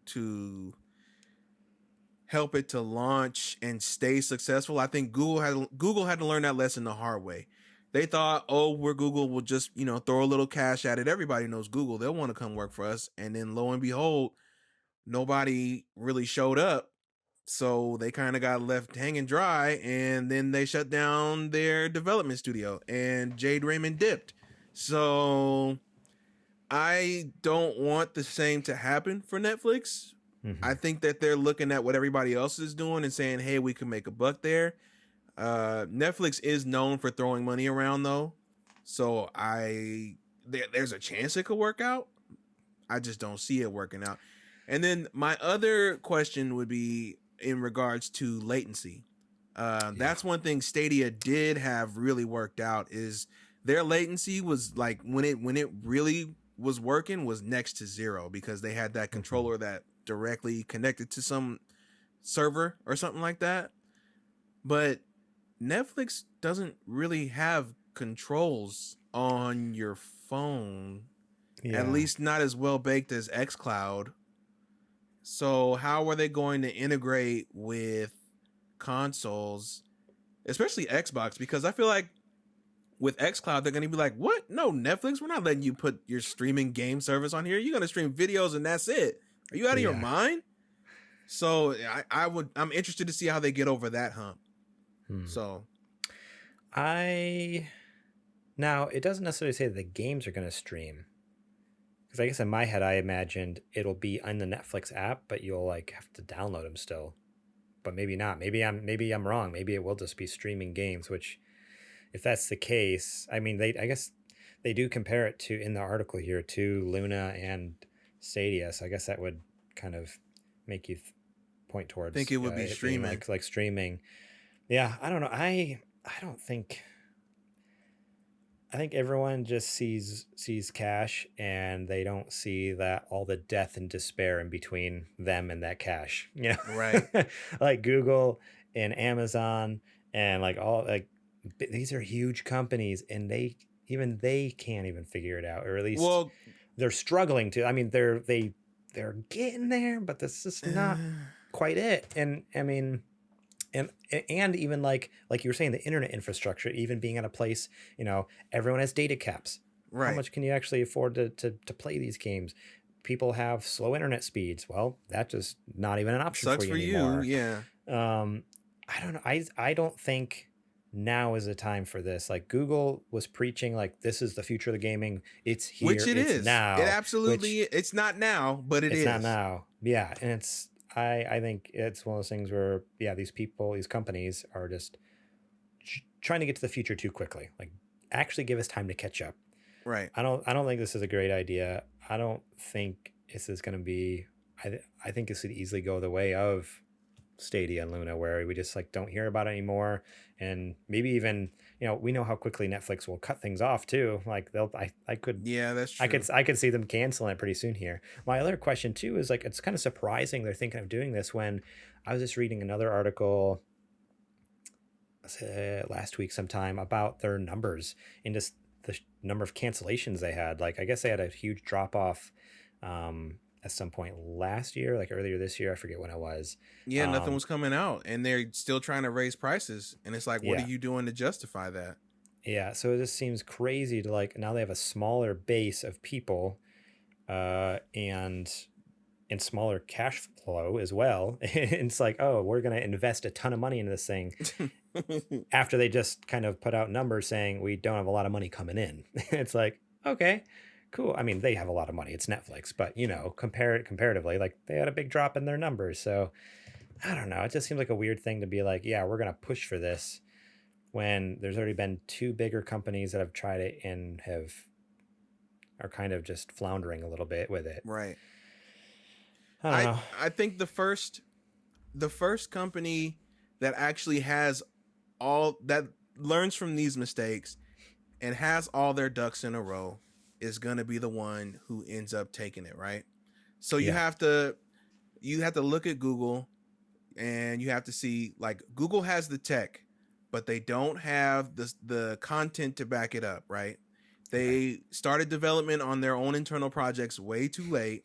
Speaker 2: help it to launch and stay successful. I think Google had to learn that lesson the hard way. They thought, we're Google, we'll just, throw a little cash at it. Everybody knows Google. They'll want to come work for us. And then lo and behold, nobody really showed up. So they kind of got left hanging dry, and then they shut down their development studio and Jade Raymond dipped. So I don't want the same to happen for Netflix. Mm-hmm. I think that they're looking at what everybody else is doing and saying, hey, we can make a buck there. Netflix is known for throwing money around though. So there's a chance it could work out. I just don't see it working out. And then my other question would be in regards to latency. That's one thing Stadia did have really worked out is their latency was like when it really was working was next to zero because they had that controller that directly connected to some server or something like that. But Netflix doesn't really have controls on your phone, at least not as well baked as xCloud. So how are they going to integrate with consoles, especially Xbox? Because I feel like with xCloud, they're going to be like, what? No, Netflix, we're not letting you put your streaming game service on here. You're going to stream videos and that's it. Are you out of your mind? So I'm interested to see how they get over that hump. So
Speaker 1: now it doesn't necessarily say that the games are going to stream. Because I guess in my head, I imagined it'll be on the Netflix app, but you'll like have to download them still. But maybe not. Maybe I'm wrong. Maybe it will just be streaming games, which if that's the case, I mean, I guess they do compare it to, in the article here, to Luna and Stadia. So I guess that would kind of make you point towards
Speaker 2: think it would be streaming,
Speaker 1: like streaming. Yeah, I don't know. I think everyone just sees cash, and they don't see that all the death and despair in between them and that cash. You know,
Speaker 2: right?
Speaker 1: Like Google and Amazon and like all like these are huge companies, and they can't even figure it out, or at least they're struggling to. I mean, they're getting there, but this is not quite it. And I mean. And even like you were saying, the internet infrastructure, even being at a place, you know, everyone has data caps. Right. How much can you actually afford to play these games? People have slow internet speeds. Well, that's just not even an option
Speaker 2: Sucks
Speaker 1: for you anymore.
Speaker 2: Yeah.
Speaker 1: I don't know. I don't think now is the time for this. Like Google was preaching, like this is the future of the gaming. It's here.
Speaker 2: Which it is
Speaker 1: now.
Speaker 2: It absolutely. It's not now, but it's
Speaker 1: not now. Yeah, and it's. I think it's one of those things where, these people, these companies are just trying to get to the future too quickly. Like, actually give us time to catch up.
Speaker 2: Right.
Speaker 1: I don't think this is a great idea. I don't think this is going to be. I think this could easily go the way of Stadia and Luna, where we just like don't hear about it anymore, and maybe even we know how quickly Netflix will cut things off too. Like I could
Speaker 2: that's true.
Speaker 1: I could see them canceling it pretty soon here. My other question too is like it's kind of surprising they're thinking of doing this when I was just reading another article last week sometime about their numbers and just the number of cancellations they had. Like I guess they had a huge drop off at some point last year, like earlier this year. I forget when it was.
Speaker 2: Yeah, nothing was coming out, and they're still trying to raise prices. And it's like, what are you doing to justify that?
Speaker 1: Yeah, so it just seems crazy to like now they have a smaller base of people, and smaller cash flow as well. It's like, oh, we're gonna invest a ton of money into this thing after they just kind of put out numbers saying we don't have a lot of money coming in. It's like, okay. Cool. I mean, they have a lot of money. It's Netflix, but comparatively, like they had a big drop in their numbers. So I don't know. It just seems like a weird thing to be like, yeah, we're going to push for this when there's already been two bigger companies that have tried it and are kind of just floundering a little bit with it.
Speaker 2: Right.
Speaker 1: I don't know.
Speaker 2: I think the first company that actually has all that learns from these mistakes and has all their ducks in a row is going to be the one who ends up taking it, right? So you have to look at Google, and you have to see, like, Google has the tech, but they don't have the content to back it up, right? They started development on their own internal projects way too late.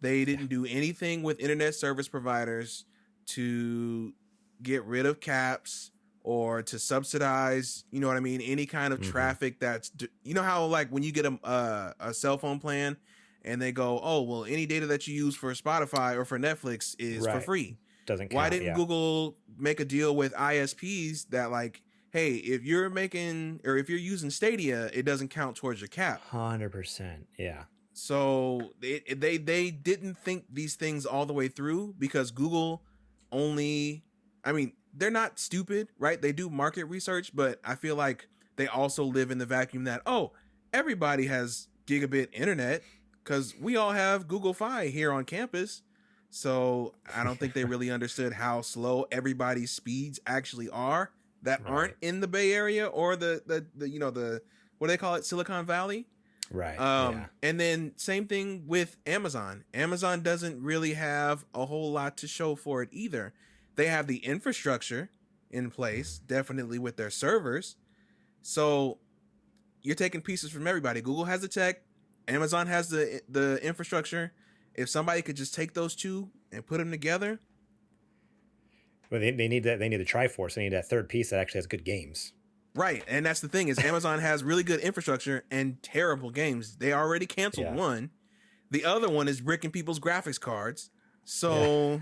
Speaker 2: They didn't do anything with internet service providers to get rid of caps or to subsidize, you know what I mean, any kind of traffic that's, you know how like when you get a cell phone plan and they go, oh, well, any data that you use for Spotify or for Netflix is for free.
Speaker 1: Doesn't count.
Speaker 2: Why didn't Google make a deal with ISPs that like, hey, if you're using Stadia, it doesn't count towards your cap?
Speaker 1: 100%. Yeah.
Speaker 2: So they didn't think these things all the way through because Google they're not stupid, right? They do market research, but I feel like they also live in the vacuum that, oh, everybody has gigabit internet because we all have Google Fi here on campus. So I don't think they really understood how slow everybody's speeds actually are that aren't in the Bay Area or the what do they call it, Silicon Valley.
Speaker 1: Right.
Speaker 2: And then same thing with Amazon. Amazon doesn't really have a whole lot to show for it either. They have the infrastructure in place, definitely with their servers. So you're taking pieces from everybody. Google has the tech, Amazon has the infrastructure. If somebody could just take those two and put them together.
Speaker 1: Well, they need that. They need the Triforce. They need that third piece that actually has good games.
Speaker 2: Right, and that's the thing is Amazon has really good infrastructure and terrible games. They already canceled one. The other one is bricking people's graphics cards. So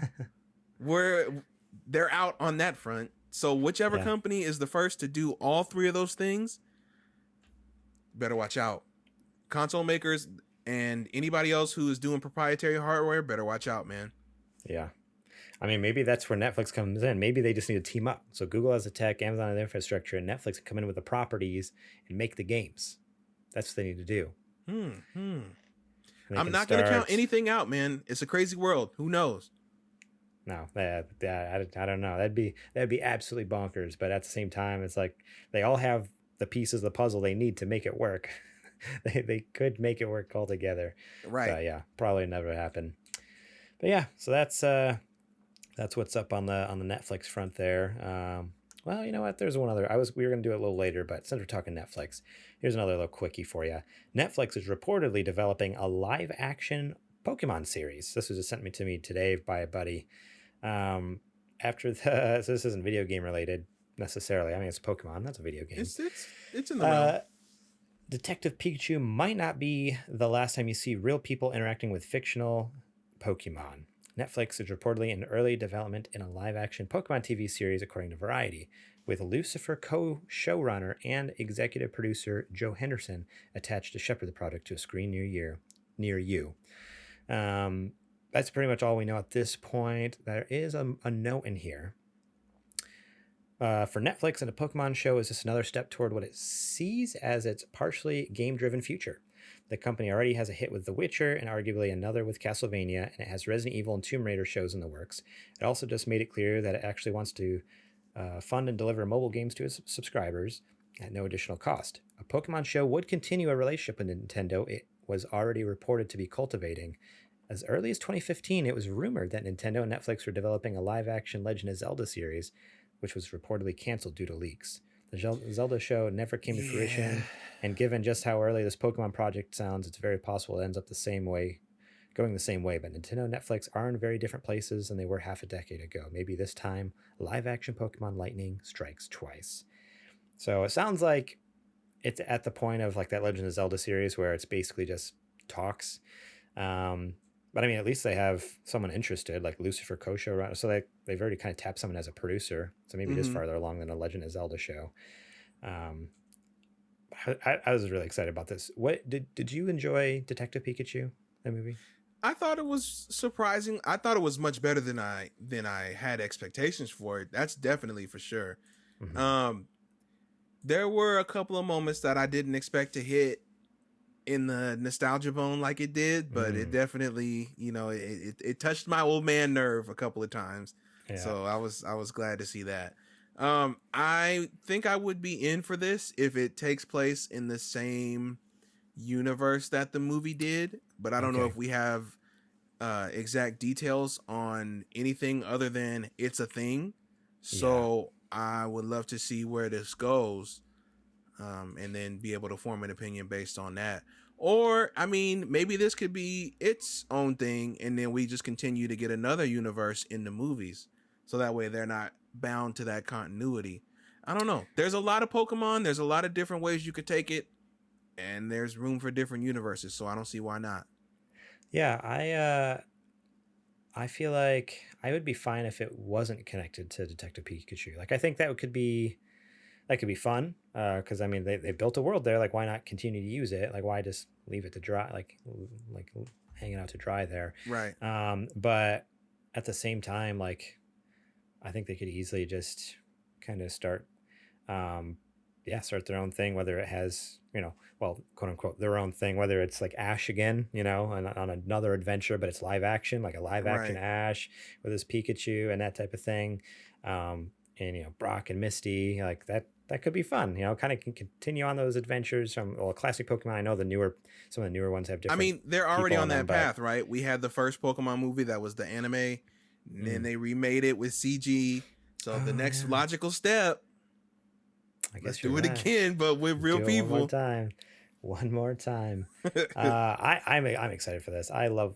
Speaker 2: they're out on that front. So whichever company is the first to do all three of those things, better watch out. Console makers and anybody else who is doing proprietary hardware, better watch out, man.
Speaker 1: Yeah. I mean, maybe that's where Netflix comes in. Maybe they just need to team up. So Google has the tech, Amazon has the infrastructure, and Netflix can come in with the properties and make the games. That's what they need to do.
Speaker 2: I'm not going to count anything out, man. It's a crazy world. Who knows?
Speaker 1: No, I don't know. That'd be absolutely bonkers. But at the same time, it's like they all have the pieces of the puzzle they need to make it work. they could make it work all together.
Speaker 2: Right.
Speaker 1: So, yeah, probably never happen. But yeah, so that's what's up on the Netflix front there. Well, you know what? There's one other. We were going to do it a little later, but since we're talking Netflix, here's another little quickie for you. Netflix is reportedly developing a live-action Pokemon series. This was just sent to me today by a buddy. So this isn't video game related necessarily. I mean, it's Pokemon. That's a video game.
Speaker 2: It's in the realm.
Speaker 1: Detective Pikachu might not be the last time you see real people interacting with fictional Pokemon. Netflix is reportedly in early development in a live-action Pokemon TV series, according to Variety, with Lucifer co-showrunner and executive producer Joe Henderson attached to shepherd the project to a screen near you. That's pretty much all we know at this point. There is a note in here. For Netflix, and a Pokemon show is just another step toward what it sees as its partially game-driven future. The company already has a hit with The Witcher and arguably another with Castlevania, and it has Resident Evil and Tomb Raider shows in the works. It also just made it clear that it actually wants to fund and deliver mobile games to its subscribers at no additional cost. A Pokemon show would continue a relationship with Nintendo it was already reported to be cultivating. As early as 2015, it was rumored that Nintendo and Netflix were developing a live-action Legend of Zelda series, which was reportedly canceled due to leaks. The Zelda show never came to fruition, and given just how early this Pokemon project sounds, it's very possible it ends up going the same way. But Nintendo and Netflix are in very different places than they were half a decade ago. Maybe this time, live-action Pokemon lightning strikes twice. So it sounds like it's at the point of like that Legend of Zelda series where it's basically just talks. But I mean, at least they have someone interested, like Lucifer co-showrunner. So they've already kind of tapped someone as a producer. So maybe it is farther along than a Legend of Zelda show. I was really excited about this. What did you enjoy Detective Pikachu, that movie?
Speaker 2: I thought it was surprising. I thought it was much better than I had expectations for it. That's definitely for sure. There were a couple of moments that I didn't expect to hit in the nostalgia bone like it did, but it definitely, it touched my old man nerve a couple of times. Yeah. So I was glad to see that. I think I would be in for this if it takes place in the same universe that the movie did, but I don't know if we have exact details on anything other than it's a thing. So I would love to see where this goes. And then be able to form an opinion based on that. Or, I mean, maybe this could be its own thing, and then we just continue to get another universe in the movies. So that way they're not bound to that continuity. I don't know. There's a lot of Pokemon. There's a lot of different ways you could take it, and there's room for different universes, so I don't see why not.
Speaker 1: Yeah, I feel like I would be fine if it wasn't connected to Detective Pikachu. Like, I think that could be fun, because I mean they built a world there. Like, why not continue to use it? Like, why just leave it to dry, like hanging out to dry there?
Speaker 2: Right.
Speaker 1: But at the same time, like, I think they could easily just kind of start start their own thing, whether it has, well, quote unquote, their own thing, whether it's like Ash again, on another adventure, but it's live action, like a live action Ash with his Pikachu and that type of thing. And, Brock and Misty, like that could be fun, kind of can continue on those adventures from, well, classic Pokemon. I know some of the newer ones have different.
Speaker 2: I mean, they're already on that path, right? We had the first Pokemon movie that was the anime, and then they remade it with CG. So the next logical step, I guess do it again, but with real people.
Speaker 1: One more time. I'm excited for this. I love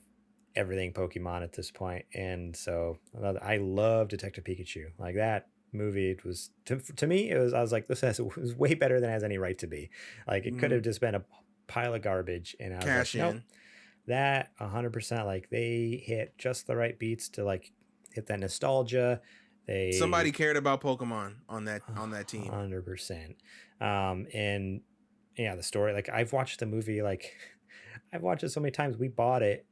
Speaker 1: everything Pokemon at this point, and so I love Detective Pikachu. Like that movie, it was to me. I was like, this was way better than it has any right to be. Like it could have just been a pile of garbage, and I was
Speaker 2: Cash
Speaker 1: like,
Speaker 2: in.
Speaker 1: nope, that 100%. Like they hit just the right beats to like hit that nostalgia.
Speaker 2: Somebody cared about Pokemon on that team.
Speaker 1: 100%. And yeah, the story, like I've watched the movie, like I've watched it so many times. We bought it,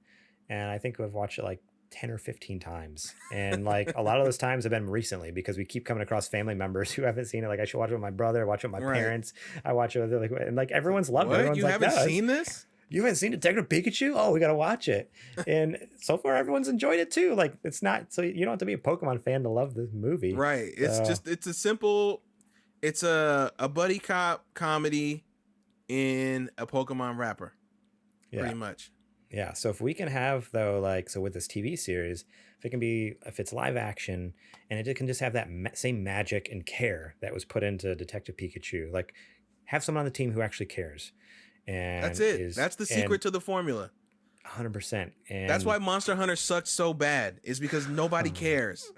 Speaker 1: and I think we've watched it like 10 or 15 times. And like a lot of those times have been recently because we keep coming across family members who haven't seen it. Like I should watch it with my brother, watch it with my parents. I watch it with and like everyone's loved it. Everyone's
Speaker 2: you
Speaker 1: like,
Speaker 2: haven't seen this?
Speaker 1: You haven't seen Detective Pikachu? Oh, we got to watch it. And so far everyone's enjoyed it too. Like it's not, so you don't have to be a Pokemon fan to love this movie.
Speaker 2: Right. It's a buddy cop comedy in a Pokemon wrapper. Yeah. Pretty much.
Speaker 1: Yeah. So if we can have though, like, so with this TV series, if it's live action and it can just have that same magic and care that was put into Detective Pikachu, like have someone on the team who actually cares. And
Speaker 2: that's it. That's the secret to the formula.
Speaker 1: 100%. And
Speaker 2: that's why Monster Hunter sucked so bad, is because nobody cares.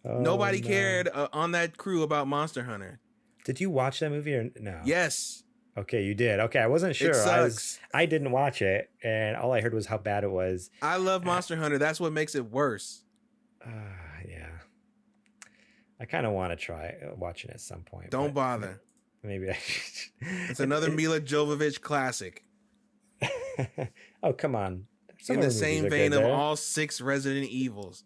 Speaker 2: Nobody cared on that crew about Monster Hunter.
Speaker 1: Did you watch that movie or no?
Speaker 2: Yes.
Speaker 1: Okay, you did. Okay, I wasn't sure.
Speaker 2: It sucks.
Speaker 1: I didn't watch it, and all I heard was how bad it was.
Speaker 2: I love Monster Hunter. That's what makes it worse.
Speaker 1: Yeah. I kind of want to try watching it at some point.
Speaker 2: Don't bother.
Speaker 1: Maybe
Speaker 2: it's another Mila Jovovich classic.
Speaker 1: Oh, come on.
Speaker 2: In the same vein of all 6 Resident Evils.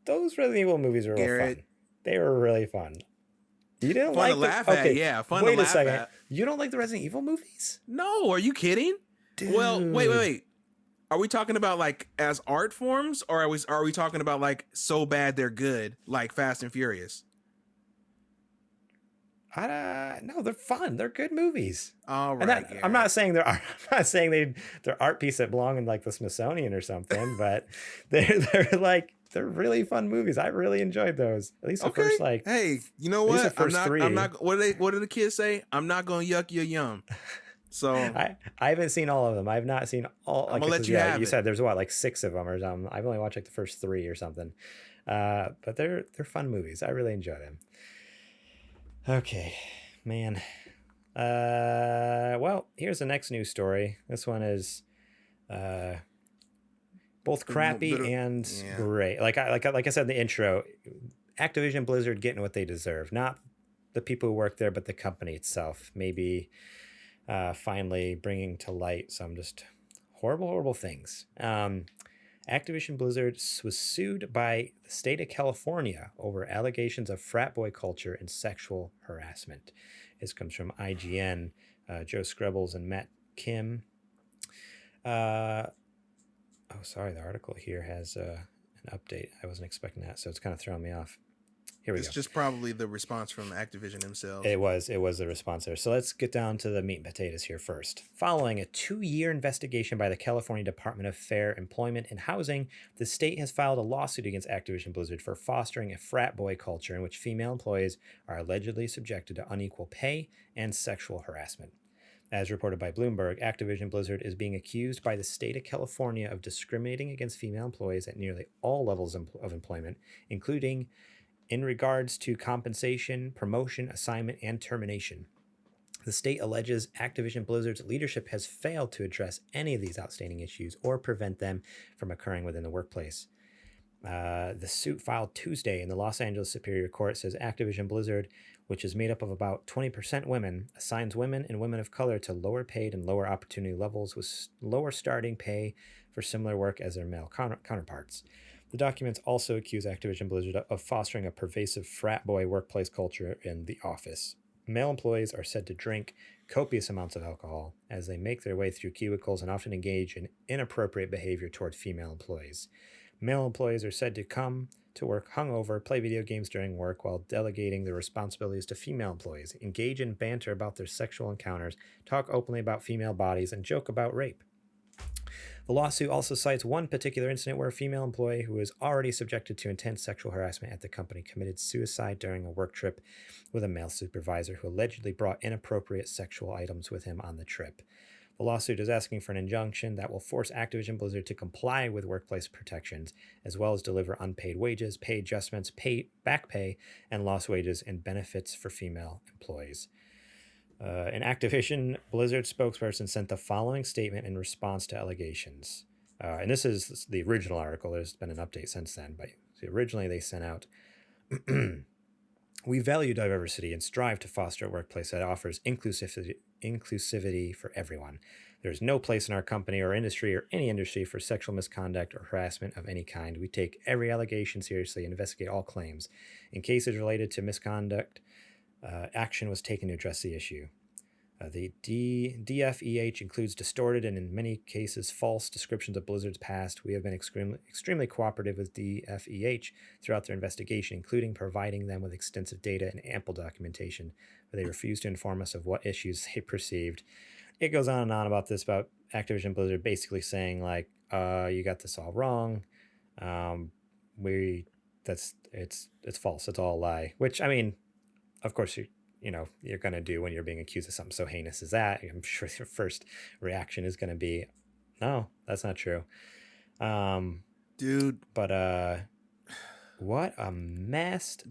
Speaker 1: Those Resident Evil movies are real fun. They were really fun. You didn't
Speaker 2: fun
Speaker 1: like
Speaker 2: to laugh at, yeah. Fun
Speaker 1: wait
Speaker 2: to laugh
Speaker 1: a second.
Speaker 2: at.
Speaker 1: You don't like the Resident Evil movies?
Speaker 2: No, are you kidding?
Speaker 1: Dude.
Speaker 2: Well, wait. Are we talking about like as art forms, or are we talking about like so bad they're good, like Fast and Furious?
Speaker 1: No, they're fun. They're good movies.
Speaker 2: All right.
Speaker 1: I'm not saying they're art piece that belong in like the Smithsonian or something, but they're really fun movies. I really enjoyed those. At least the first like.
Speaker 2: Hey, you know what?
Speaker 1: I'm
Speaker 2: not. What do the kids say? I'm not gonna yuck your yum. So
Speaker 1: I haven't seen all of them. I've not seen all.
Speaker 2: I'm gonna let you have it.
Speaker 1: You said there's like 6 of them or something. I've only watched like the first 3 or something. But they're fun movies. I really enjoy them. Okay, man. Well, here's the next news story. This one is both crappy and great. Like I said in the intro, Activision Blizzard getting what they deserve. Not the people who work there, but the company itself. Maybe finally bringing to light some just horrible things. Activision Blizzard was sued by the state of California over allegations of frat boy culture and sexual harassment. This comes from IGN, Joe Screbbles and Matt Kim. The article here has an update. I wasn't expecting that, so it's kind of throwing me off. Here we go.
Speaker 2: It's just probably the response from Activision themselves.
Speaker 1: It was the response there. So let's get down to the meat and potatoes here first. Following a 2-year investigation by the California Department of Fair Employment and Housing, the state has filed a lawsuit against Activision Blizzard for fostering a frat boy culture in which female employees are allegedly subjected to unequal pay and sexual harassment. As reported by Bloomberg, Activision Blizzard is being accused by the state of California of discriminating against female employees at nearly all levels of employment, including in regards to compensation, promotion, assignment, and termination. The state alleges Activision Blizzard's leadership has failed to address any of these outstanding issues or prevent them from occurring within the workplace. The suit filed Tuesday in the Los Angeles Superior Court says Activision Blizzard, which is made up of about 20% women, assigns women and women of color to lower paid and lower opportunity levels with lower starting pay for similar work as their male counterparts. The documents also accuse Activision Blizzard of fostering a pervasive frat boy workplace culture in the office. male employees are said to drink copious amounts of alcohol as they make their way through cubicles and often engage in inappropriate behavior toward female employees. Male employees are said to come to work hungover, play video games during work while delegating their responsibilities to female employees, engage in banter about their sexual encounters, talk openly about female bodies, and joke about rape. The lawsuit also cites one particular incident where a female employee who was already subjected to intense sexual harassment at the company committed suicide during a work trip with a male supervisor who allegedly brought inappropriate sexual items with him on the trip. The lawsuit is asking for an injunction that will force Activision Blizzard to comply with workplace protections, as well as deliver unpaid wages, pay adjustments, back pay, and lost wages and benefits for female employees. An Activision Blizzard spokesperson sent the following statement in response to allegations. And this is the original article. There's been an update since then, but originally they sent out, we value diversity and strive to foster a workplace that offers inclusivity for everyone. There is no place in our company or industry or any industry for sexual misconduct or harassment of any kind. We take every allegation seriously and investigate all claims. In cases related to misconduct, action was taken to address the issue. The DFEH includes distorted and in many cases false descriptions of Blizzard's past. We have been extremely cooperative with DFEH throughout their investigation, including providing them with extensive data and ample documentation, but they refuse to inform us of what issues they perceived. It goes on and on about this, about Activision Blizzard basically saying like, you got this all wrong. It's false. It's all a lie, which, I mean, of course, you're going to do when you're being accused of something so heinous as that. I'm sure your first reaction is going to be, no, that's not true.
Speaker 2: Dude.
Speaker 1: But what a messed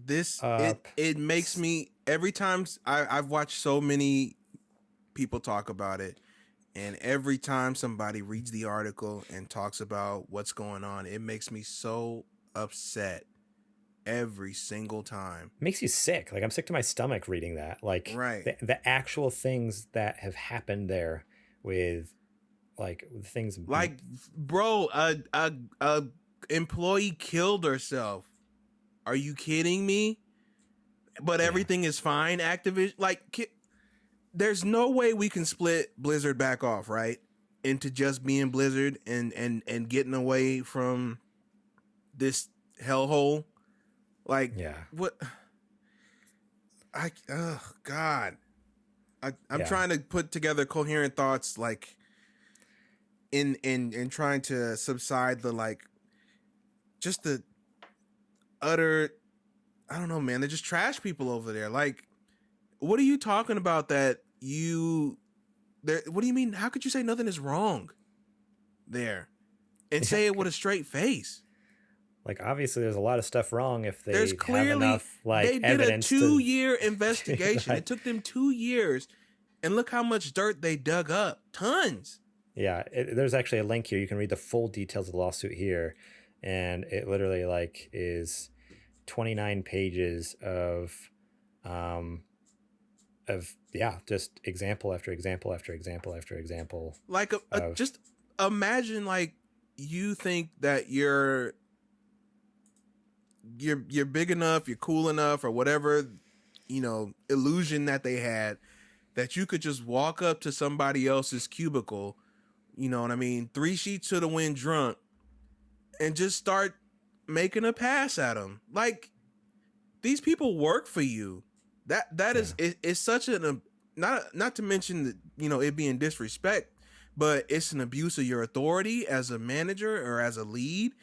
Speaker 2: it makes me, every time I've watched so many people talk about it, and every time somebody reads the article and talks about what's going on, it makes me so upset. Every single time.
Speaker 1: Makes you sick. Like, I'm sick to my stomach reading that. Like,
Speaker 2: right.
Speaker 1: the actual things that have happened there with, like, things
Speaker 2: like, bro, a employee killed herself. Are you kidding me? But everything is fine. Activision, like, there's no way we can split Blizzard back off, right? Into just being Blizzard and getting away from this hellhole. Like, what? God. I'm trying to put together coherent thoughts, like, in trying to subside the, like, just the utter, I don't know, man. They're just trash people over there. Like, what are you talking about that what do you mean? How could you say nothing is wrong there and say it with a straight face?
Speaker 1: Like, obviously, there's a lot of stuff wrong if they
Speaker 2: There's clearly,
Speaker 1: have enough, like,
Speaker 2: they did
Speaker 1: evidence.
Speaker 2: A 2-year investigation.
Speaker 1: Right.
Speaker 2: It took them 2 years, and look how much dirt they dug up. Tons.
Speaker 1: Yeah, there's actually a link here. You can read the full details of the lawsuit here, and it literally, like, is 29 pages of just example after example after example after example.
Speaker 2: Like, just imagine, like, you think that you're big enough, you're cool enough, or whatever, illusion that they had, that you could just walk up to somebody else's cubicle, you know what I mean, 3 sheets to the wind drunk, and just start making a pass at them. Like, these people work for you. That is, it's such an, not to mention that, it being disrespect, but it's an abuse of your authority as a manager or as a lead.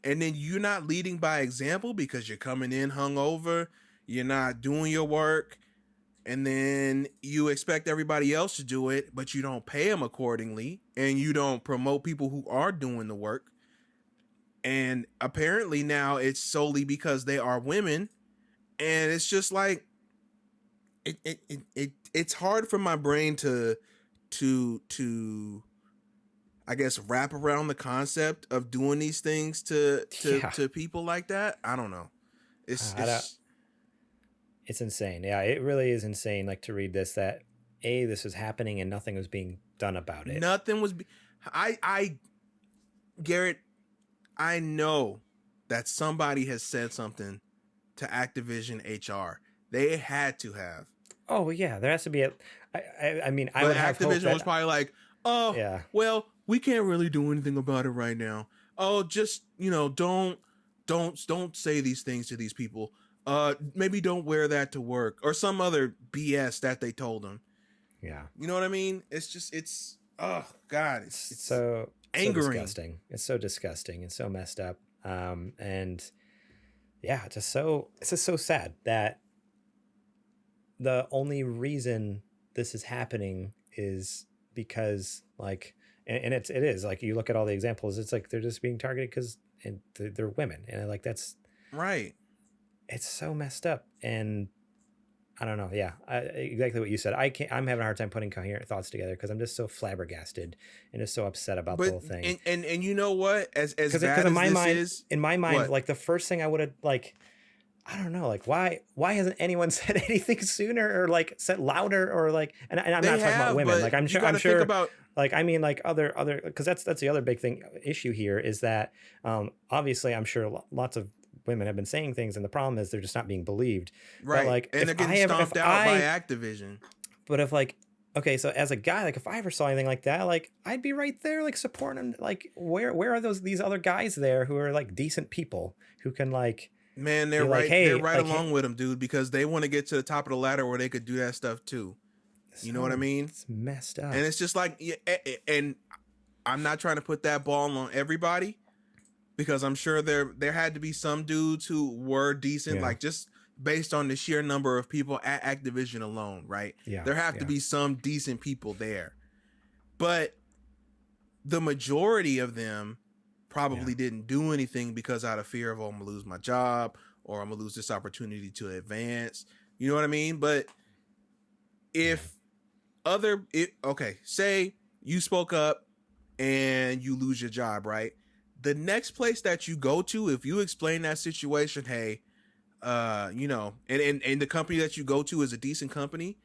Speaker 2: And then you're not leading by example because you're coming in hungover, you're not doing your work, and then you expect everybody else to do it, but you don't pay them accordingly, and you don't promote people who are doing the work. And apparently now it's solely because they are women, and it's just like it's hard for my brain to I guess wrap around the concept of doing these things to people like that. I don't know. It's
Speaker 1: insane. Yeah, it really is insane. Like, to read this, that this was happening and nothing was being done about it.
Speaker 2: Nothing was. Garrett, I know that somebody has said something to Activision HR. They had to have.
Speaker 1: Oh yeah, there has to be a. I mean, I
Speaker 2: But
Speaker 1: would have hope
Speaker 2: Activision was
Speaker 1: that.
Speaker 2: probably like, oh,
Speaker 1: Yeah.
Speaker 2: well, we can't really do anything about it right now. Oh, just don't say these things to these people. Maybe don't wear that to work or some other BS that they told them.
Speaker 1: Yeah.
Speaker 2: You know what I mean? It's oh god, it's
Speaker 1: so
Speaker 2: angering.
Speaker 1: disgusting. It's so disgusting and so messed up. And yeah, it's just so sad that the only reason this is happening is because like, and it is like, you look at all the examples, it's like they're just being targeted because they're women, and like that's
Speaker 2: right.
Speaker 1: It's so messed up. And I don't know. Yeah, exactly what you said. I'm having a hard time putting coherent thoughts together because I'm just so flabbergasted and just so upset about the whole thing.
Speaker 2: And you know what? As bad as
Speaker 1: in my mind,
Speaker 2: what?
Speaker 1: like the first thing I would have like, I don't know, like why hasn't anyone said anything sooner or like said louder or like, and I'm not talking about women. Like I'm sure about, like, I mean, like other, because that's the other big issue here is that obviously I'm sure lots of women have been saying things, and the problem is they're just not being believed.
Speaker 2: Right.
Speaker 1: But like,
Speaker 2: and they're getting stomped out by Activision.
Speaker 1: But if like, okay, so as a guy, like if I ever saw anything like that, like I'd be right there, like supporting them. Like where are these other guys there who are like decent people who can like,
Speaker 2: man, they're right. Like, hey, they're right like, along with them, dude, because they want to get to the top of the ladder where they could do that stuff too. You know what I mean?
Speaker 1: It's messed up.
Speaker 2: And it's just like, and I'm not trying to put that ball on everybody, because I'm sure there had to be some dudes who were decent, like just based on the sheer number of people at Activision alone, right?
Speaker 1: Yeah.
Speaker 2: There have to be some decent people there. But the majority of them probably didn't do anything because out of fear of, oh, I'm going to lose my job or I'm going to lose this opportunity to advance. You know what I mean? But if say you spoke up and you lose your job, right? The next place that you go to, if you explain that situation, hey, and the company that you go to is a decent company.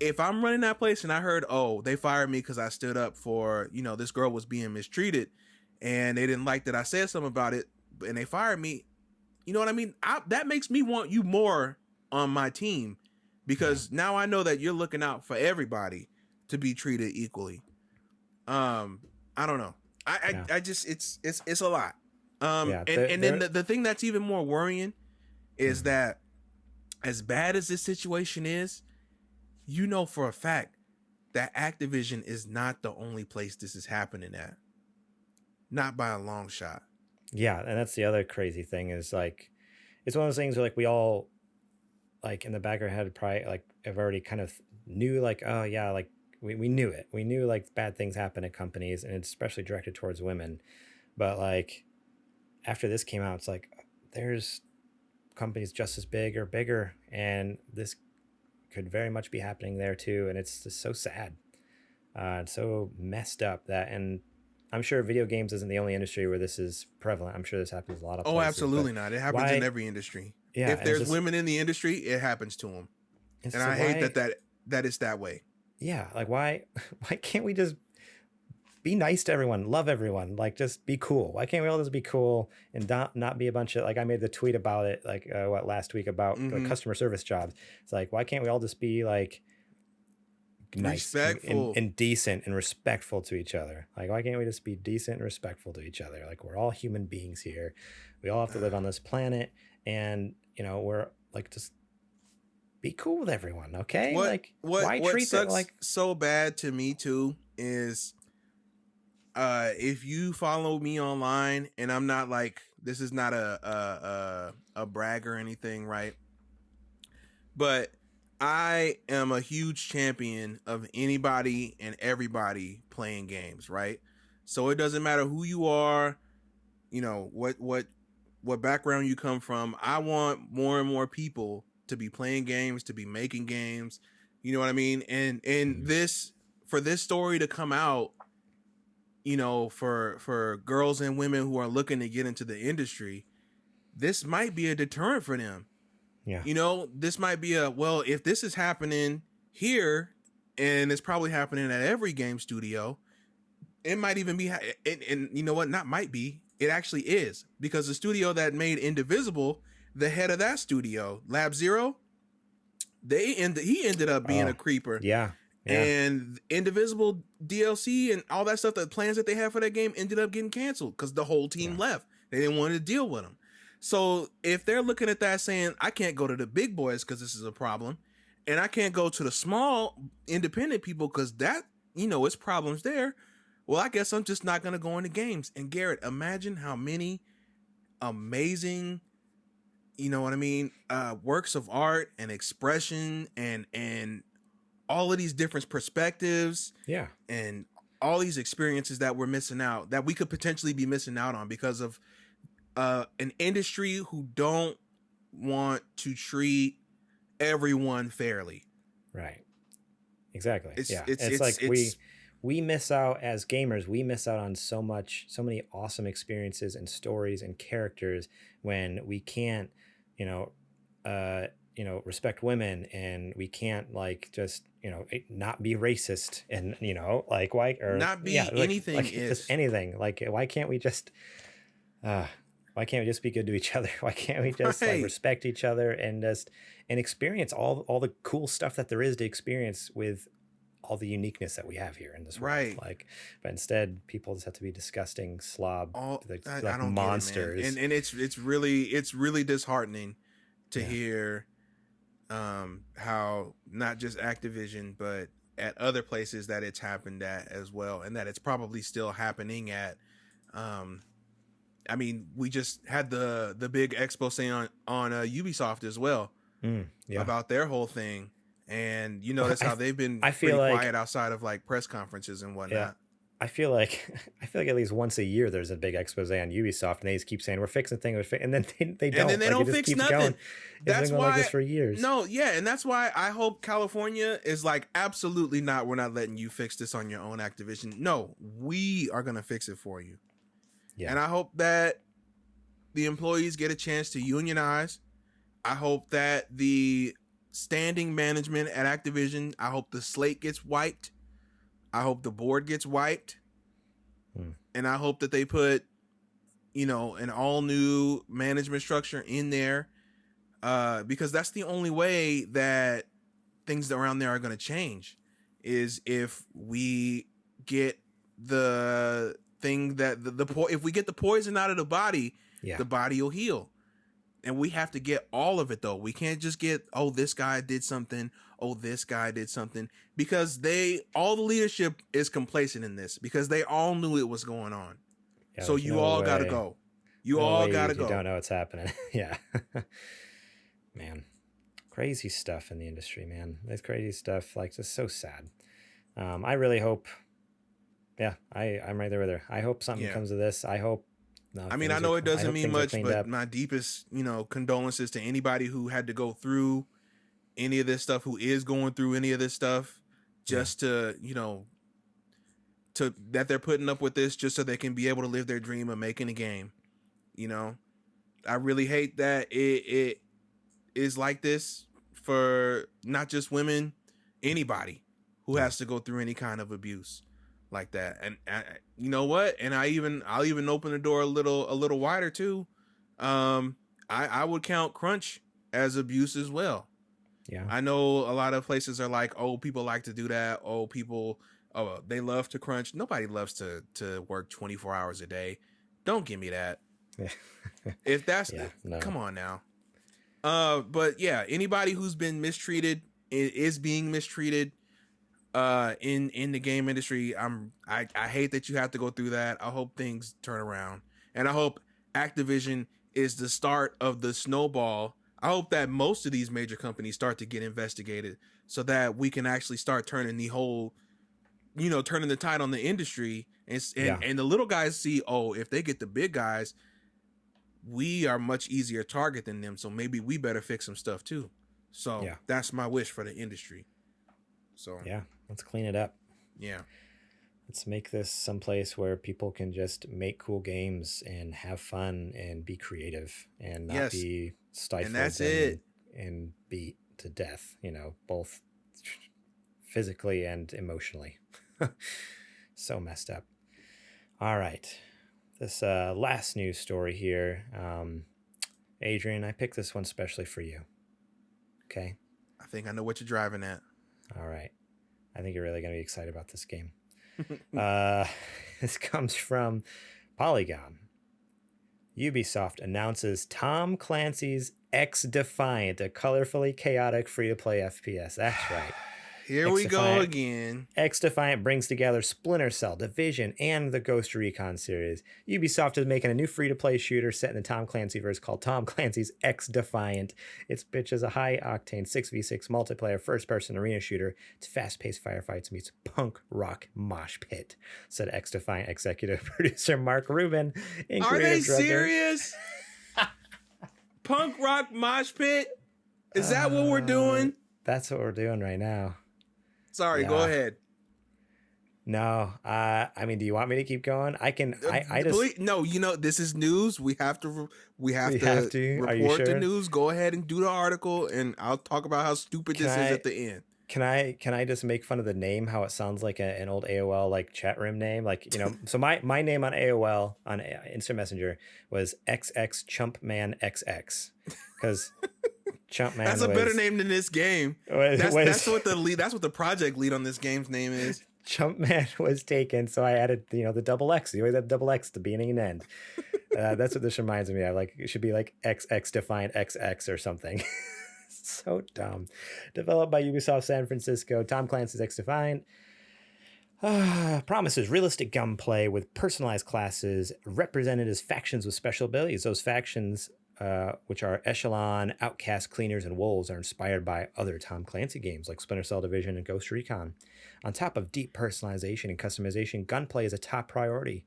Speaker 2: If I'm running that place and I heard, oh, they fired me because I stood up for, this girl was being mistreated and they didn't like that I said something about it and they fired me, you know what I mean? That makes me want you more on my team, because now I know that you're looking out for everybody to be treated equally. I don't know. I just, it's a lot. Then the thing that's even more worrying is that as bad as this situation is, for a fact that Activision is not the only place this is happening at. Not by a long shot.
Speaker 1: Yeah, and that's the other crazy thing is like, it's one of those things where like we all like in the back of our head probably like have already kind of knew like, oh yeah, like we knew it. We knew like bad things happen at companies, and it's especially directed towards women. But like after this came out, it's like there's companies just as big or bigger, and this could very much be happening there too. And it's just so sad. It's so messed up that, and I'm sure video games isn't the only industry where this is prevalent. I'm sure this happens a lot of places.
Speaker 2: Oh, absolutely not. It happens in every industry. Yeah, if there's women in the industry, it happens to them. And I hate that it's that way.
Speaker 1: Yeah, like why can't we just be nice to everyone, love everyone, like just be cool? Why can't we all just be cool and not be a bunch of, like I made the tweet about it like last week about customer service jobs. It's like, why can't we all just be like nice and decent and respectful to each other? Like why can't we just be decent and respectful to each other? Like we're all human beings here. We all have to live on this planet, and we're like, just be cool with everyone, okay? Why treat it like
Speaker 2: so bad to me too is if you follow me online, and I'm not like, this is not a brag or anything, right? But I am a huge champion of anybody and everybody playing games, right? So it doesn't matter who you are, what background you come from. I want more and more people to be playing games, to be making games. You know what I mean? And for this story to come out, for girls and women who are looking to get into the industry, this might be a deterrent for them.
Speaker 1: Yeah.
Speaker 2: This might be if this is happening here, and it's probably happening at every game studio, it might even be, and you know what? Not might be, it actually is, because the studio that made Indivisible, the head of that studio, Lab Zero, He ended up being a creeper.
Speaker 1: Yeah.
Speaker 2: And Indivisible DLC and all that stuff, the plans that they had for that game ended up getting canceled because the whole team left. They didn't want to deal with them. So if they're looking at that saying, I can't go to the big boys because this is a problem, and I can't go to the small independent people because that, it's problems there. Well, I guess I'm just not going to go into games. And Garrett, imagine how many amazing, works of art and expression and all of these different perspectives, and all these experiences that we're missing out, that we could potentially be missing out on because of an industry who don't want to treat everyone fairly.
Speaker 1: Right. Exactly. It's like we miss out as gamers. We miss out on so many awesome experiences and stories and characters when we can't, respect women, and we can't just not be racist, and why, or
Speaker 2: not be anything is
Speaker 1: just anything. Why can't we just be good to each other? Why can't we just respect each other and experience all the cool stuff that there is to experience with all the uniqueness that we have here in this world? But instead people just have to be disgusting slob,
Speaker 2: I don't
Speaker 1: monsters.
Speaker 2: Get it, man. And it's really disheartening to hear how not just Activision but at other places that it's happened at as well, and that it's probably still happening at. We just had the big expose on Ubisoft as well about their whole thing, and that's how they've been pretty quiet outside of press conferences and whatnot.
Speaker 1: Yeah. I feel like at least once a year there's a big expose on Ubisoft, and they just keep saying we're fixing things, and then they don't.
Speaker 2: And then they don't fix nothing.
Speaker 1: Going.
Speaker 2: That's why
Speaker 1: like this for years.
Speaker 2: And that's why I hope California is absolutely not. We're not letting you fix this on your own, Activision. No, we are gonna fix it for you. Yeah. And I hope that the employees get a chance to unionize. I hope that the standing management at Activision, I hope the slate gets wiped. I hope the board gets wiped. And I hope that they put, an all new management structure in there, because that's the only way that things around there are going to change, is if we get the thing that if we get the poison out of the body, the body will heal. And we have to get all of it, though. We can't just get, this guy did something. This guy did something, because all the leadership is complacent in this, because they all knew it was going on. Yeah, so you all got to go. You all got to go.
Speaker 1: You don't know what's happening. Yeah. Man, crazy stuff in the industry, man. It's crazy stuff. Just so sad. I really hope. Yeah, I'm right there with her. I hope something comes of this. I hope.
Speaker 2: I know it doesn't mean much, but my deepest, condolences to anybody who had to go through any of this stuff, who is going through any of this stuff, just to that they're putting up with this just so they can be able to live their dream of making a game. I really hate that it is like this for not just women, anybody who has to go through any kind of abuse like that. And you know what? And I'll even open the door a little wider too. I would count crunch as abuse as well.
Speaker 1: Yeah.
Speaker 2: I know a lot of places are like, people like to do that. They love to crunch. Nobody loves to work 24 hours a day. Don't give me that. If that's come on now. But yeah, anybody who's been mistreated is being mistreated in the game industry. I hate that you have to go through that. I hope things turn around, and I hope Activision is the start of the snowball. I hope that most of these major companies start to get investigated, so that we can actually start turning the whole, turning the tide on the industry, and the little guys see, if they get the big guys, we are much easier target than them. So maybe we better fix some stuff too. So that's my wish for the industry. So
Speaker 1: let's clean it up.
Speaker 2: Yeah.
Speaker 1: Let's make this someplace where people can just make cool games and have fun and be creative and not be stifled
Speaker 2: and that's it.
Speaker 1: And beat to death, both physically and emotionally. So messed up. All right. This last news story here. Adrian, I picked this one specially for you. Okay?
Speaker 2: I think I know what you're driving at.
Speaker 1: All right. I think you're really going to be excited about this game. This comes from Polygon. Ubisoft announces Tom Clancy's X-Defiant, a colorfully chaotic free-to-play FPS. That's right.
Speaker 2: Here we go again.
Speaker 1: X-Defiant brings together Splinter Cell, Division, and the Ghost Recon series. Ubisoft is making a new free-to-play shooter set in the Tom Clancy verse called Tom Clancy's X-Defiant. Its pitch is a high-octane 6v6 multiplayer first-person arena shooter. It's fast-paced firefights meets punk rock mosh pit, said X-Defiant executive producer Mark Rubin.
Speaker 2: Are they serious? Punk rock mosh pit? Is that what we're doing?
Speaker 1: That's what we're doing right now.
Speaker 2: Sorry, go ahead.
Speaker 1: No, I mean, do you want me to keep going? I can. I just
Speaker 2: no. This is news. We have to report the news. Go ahead and do the article, and I'll talk about how stupid this is at the end.
Speaker 1: Can I just make fun of the name? How it sounds like an old AOL like chat room name, like So my name on AOL on Instant Messenger was XX Chumpman XX because. Chumpman
Speaker 2: that's a better name than this game. That's what the project lead on this game's name is.
Speaker 1: Chumpman was taken, so I added the double X. You always have double X at the beginning and end. That's what this reminds me of. Like it should be like XX Defiant XX or something. So dumb. Developed by Ubisoft San Francisco, Tom Clancy's X Defiant promises realistic gunplay with personalized classes represented as factions with special abilities. Those factions, which are Echelon, Outcast, Cleaners, and Wolves, are inspired by other Tom Clancy games like Splinter Cell, Division, and Ghost Recon. On top of deep personalization and customization, gunplay is a top priority.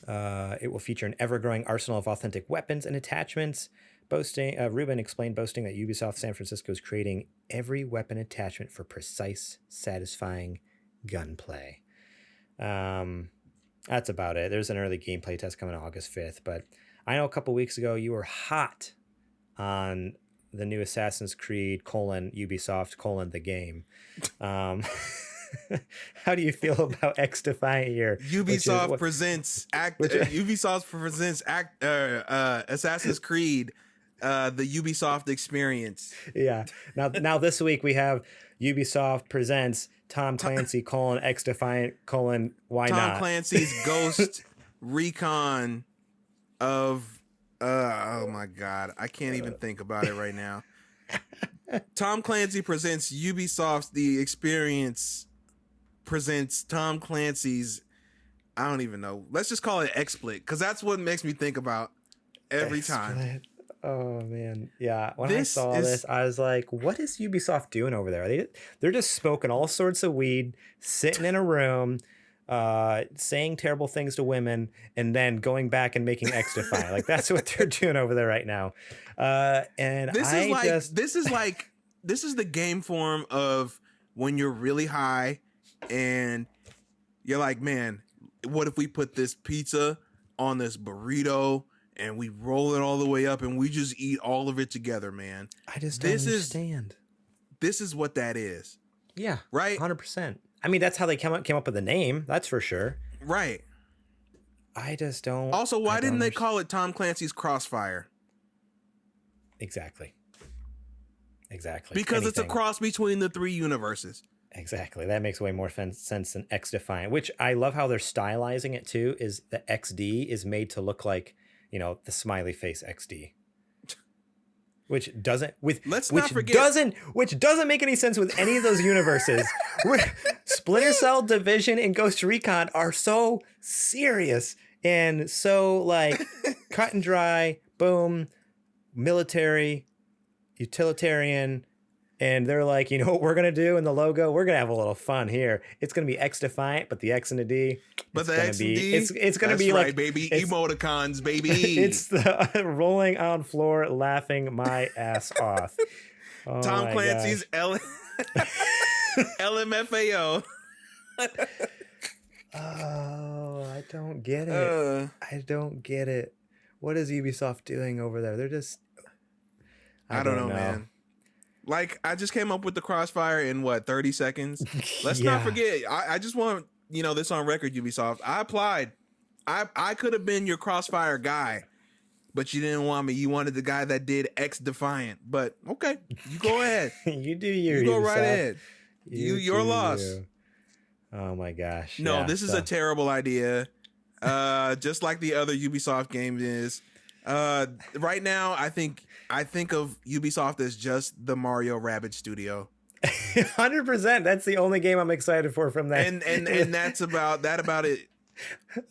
Speaker 1: It will feature an ever-growing arsenal of authentic weapons and attachments. Rubin explained boasting that Ubisoft San Francisco is creating every weapon attachment for precise, satisfying gunplay. That's about it. There's an early gameplay test coming August 5th, but I know a couple weeks ago you were hot on the new Assassin's Creed Ubisoft the game. How do you feel about X-Defiant here?
Speaker 2: Ubisoft presents Assassin's Creed, the Ubisoft experience.
Speaker 1: Yeah. Now this week we have Ubisoft presents Tom Clancy X-Defiant why not?
Speaker 2: Tom Clancy's Ghost Recon of oh my god, I can't even think about it right now. Tom Clancy presents Ubisoft's The Experience presents Tom Clancy's, I don't even know. Let's just call it XSplit, because that's what makes me think about every time.
Speaker 1: Oh man, yeah. When I saw this, I was like, "What is Ubisoft doing over there? They're just smoking all sorts of weed, sitting in a room, saying terrible things to women, and then going back and making X-Defiant. Like that's what they're doing over there right now." And this
Speaker 2: is the game form of when you're really high and you're like, man, what if we put this pizza on this burrito and we roll it all the way up and we just eat all of it together, man?
Speaker 1: I just don't understand.
Speaker 2: This is what that is.
Speaker 1: Yeah.
Speaker 2: Right?
Speaker 1: 100%. I mean, that's how they came up with the name. That's for sure.
Speaker 2: Right.
Speaker 1: I just don't.
Speaker 2: Also, why didn't they call it Tom Clancy's Crossfire?
Speaker 1: Exactly.
Speaker 2: Because it's a cross between the three universes.
Speaker 1: Exactly. That makes way more sense than X-Defiant, which I love how they're stylizing it too, is the XD is made to look like, the smiley face XD. Which doesn't doesn't make any sense with any of those universes. Splinter Cell, Division, and Ghost Recon are so serious and so like cut and dry, boom, military, utilitarian, and they're like, you know what we're gonna do in the logo? We're gonna have a little fun here. It's gonna be X-Defiant, but the X and the D.
Speaker 2: But the X and D,
Speaker 1: it's gonna be
Speaker 2: right,
Speaker 1: like
Speaker 2: baby, emoticons, baby.
Speaker 1: It's the rolling on floor, laughing my ass off. Oh,
Speaker 2: Tom Clancy's LMFAO.
Speaker 1: Oh, I don't get it. I don't get it. What is Ubisoft doing over there? They're just.
Speaker 2: I don't know, man. Like, I just came up with the Crossfire in 30 seconds. Let's not forget. I just want this on record, Ubisoft. I applied. I could have been your Crossfire guy, but you didn't want me. You wanted the guy that did X Defiant. But okay, you go ahead.
Speaker 1: You do you.
Speaker 2: You go
Speaker 1: Ubisoft.
Speaker 2: right ahead. Your loss.
Speaker 1: You. Oh my gosh.
Speaker 2: No,
Speaker 1: yeah,
Speaker 2: this is a terrible idea. Just like the other Ubisoft game is. Right now, I think of Ubisoft as just the Mario Rabbids studio.
Speaker 1: 100%. That's the only game I'm excited for from that.
Speaker 2: And that's about it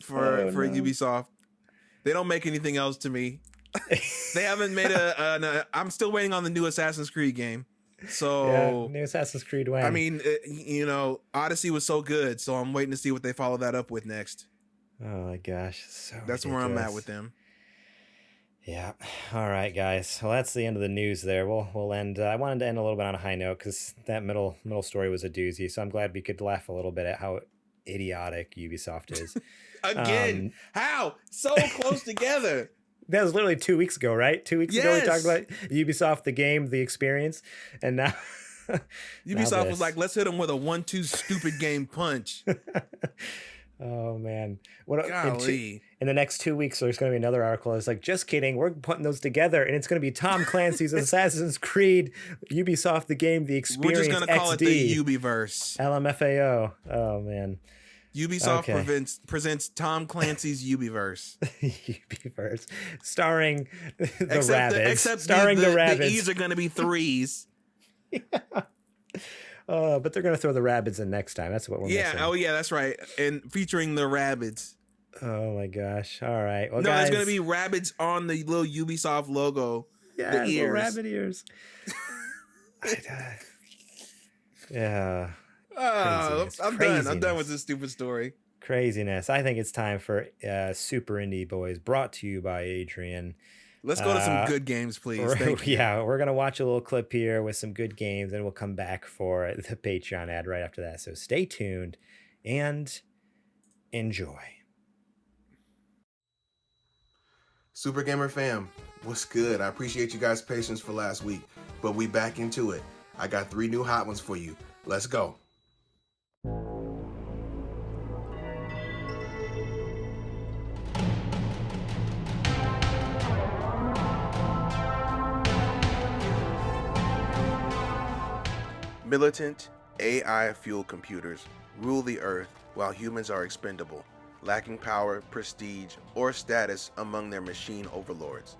Speaker 2: for Ubisoft. They don't make anything else to me. They haven't made I'm still waiting on the new Assassin's Creed game. So
Speaker 1: new Assassin's Creed when?
Speaker 2: I mean, Odyssey was so good, so I'm waiting to see what they follow that up with next.
Speaker 1: Oh my gosh,
Speaker 2: that's where I'm at with them.
Speaker 1: Yeah. All right, guys. Well, that's the end of the news there. We'll end. I wanted to end a little bit on a high note because that middle story was a doozy. So I'm glad we could laugh a little bit at how idiotic Ubisoft is.
Speaker 2: Again, how so close together?
Speaker 1: That was literally 2 weeks ago, right? 2 weeks ago we talked about Ubisoft, the game, the experience, and now
Speaker 2: Ubisoft was like, let's hit them with a 1-2 stupid game punch.
Speaker 1: Oh man! In the next 2 weeks, there's going to be another article. It's like, just kidding. We're putting those together, and it's going to be Tom Clancy's Assassin's Creed, Ubisoft, the game, the experience.
Speaker 2: We're just going to call it the Ubiverse.
Speaker 1: LMFAO. Oh man!
Speaker 2: Ubisoft presents Tom Clancy's Ubiverse.
Speaker 1: Ubiverse, starring the Rabbids.
Speaker 2: Except
Speaker 1: starring the Rabbids.
Speaker 2: The E's are going to be 3s.
Speaker 1: Yeah. But they're going to throw the Rabbids in next time. That's what we're missing.
Speaker 2: Oh yeah, that's right. And featuring the Rabbids.
Speaker 1: Oh my gosh. All right. Well,
Speaker 2: no,
Speaker 1: guys,
Speaker 2: there's going to be Rabbids on the little Ubisoft logo.
Speaker 1: Yeah, the ears. Rabbit ears. Yeah.
Speaker 2: I'm done. I'm done with this stupid story.
Speaker 1: Craziness. I think it's time for Super Indie Boys, brought to you by Adrian.
Speaker 2: Let's go to some good games, please. Thank you.
Speaker 1: Yeah, we're going to watch a little clip here with some good games, and we'll come back for the Patreon ad right after that. So stay tuned and enjoy.
Speaker 3: Super Gamer fam, what's good? I appreciate you guys' patience for last week, but we back into it. I got 3 new hot ones for you. Let's go. Militant AI-fueled computers rule the Earth while humans are expendable, lacking power, prestige, or status among their machine overlords.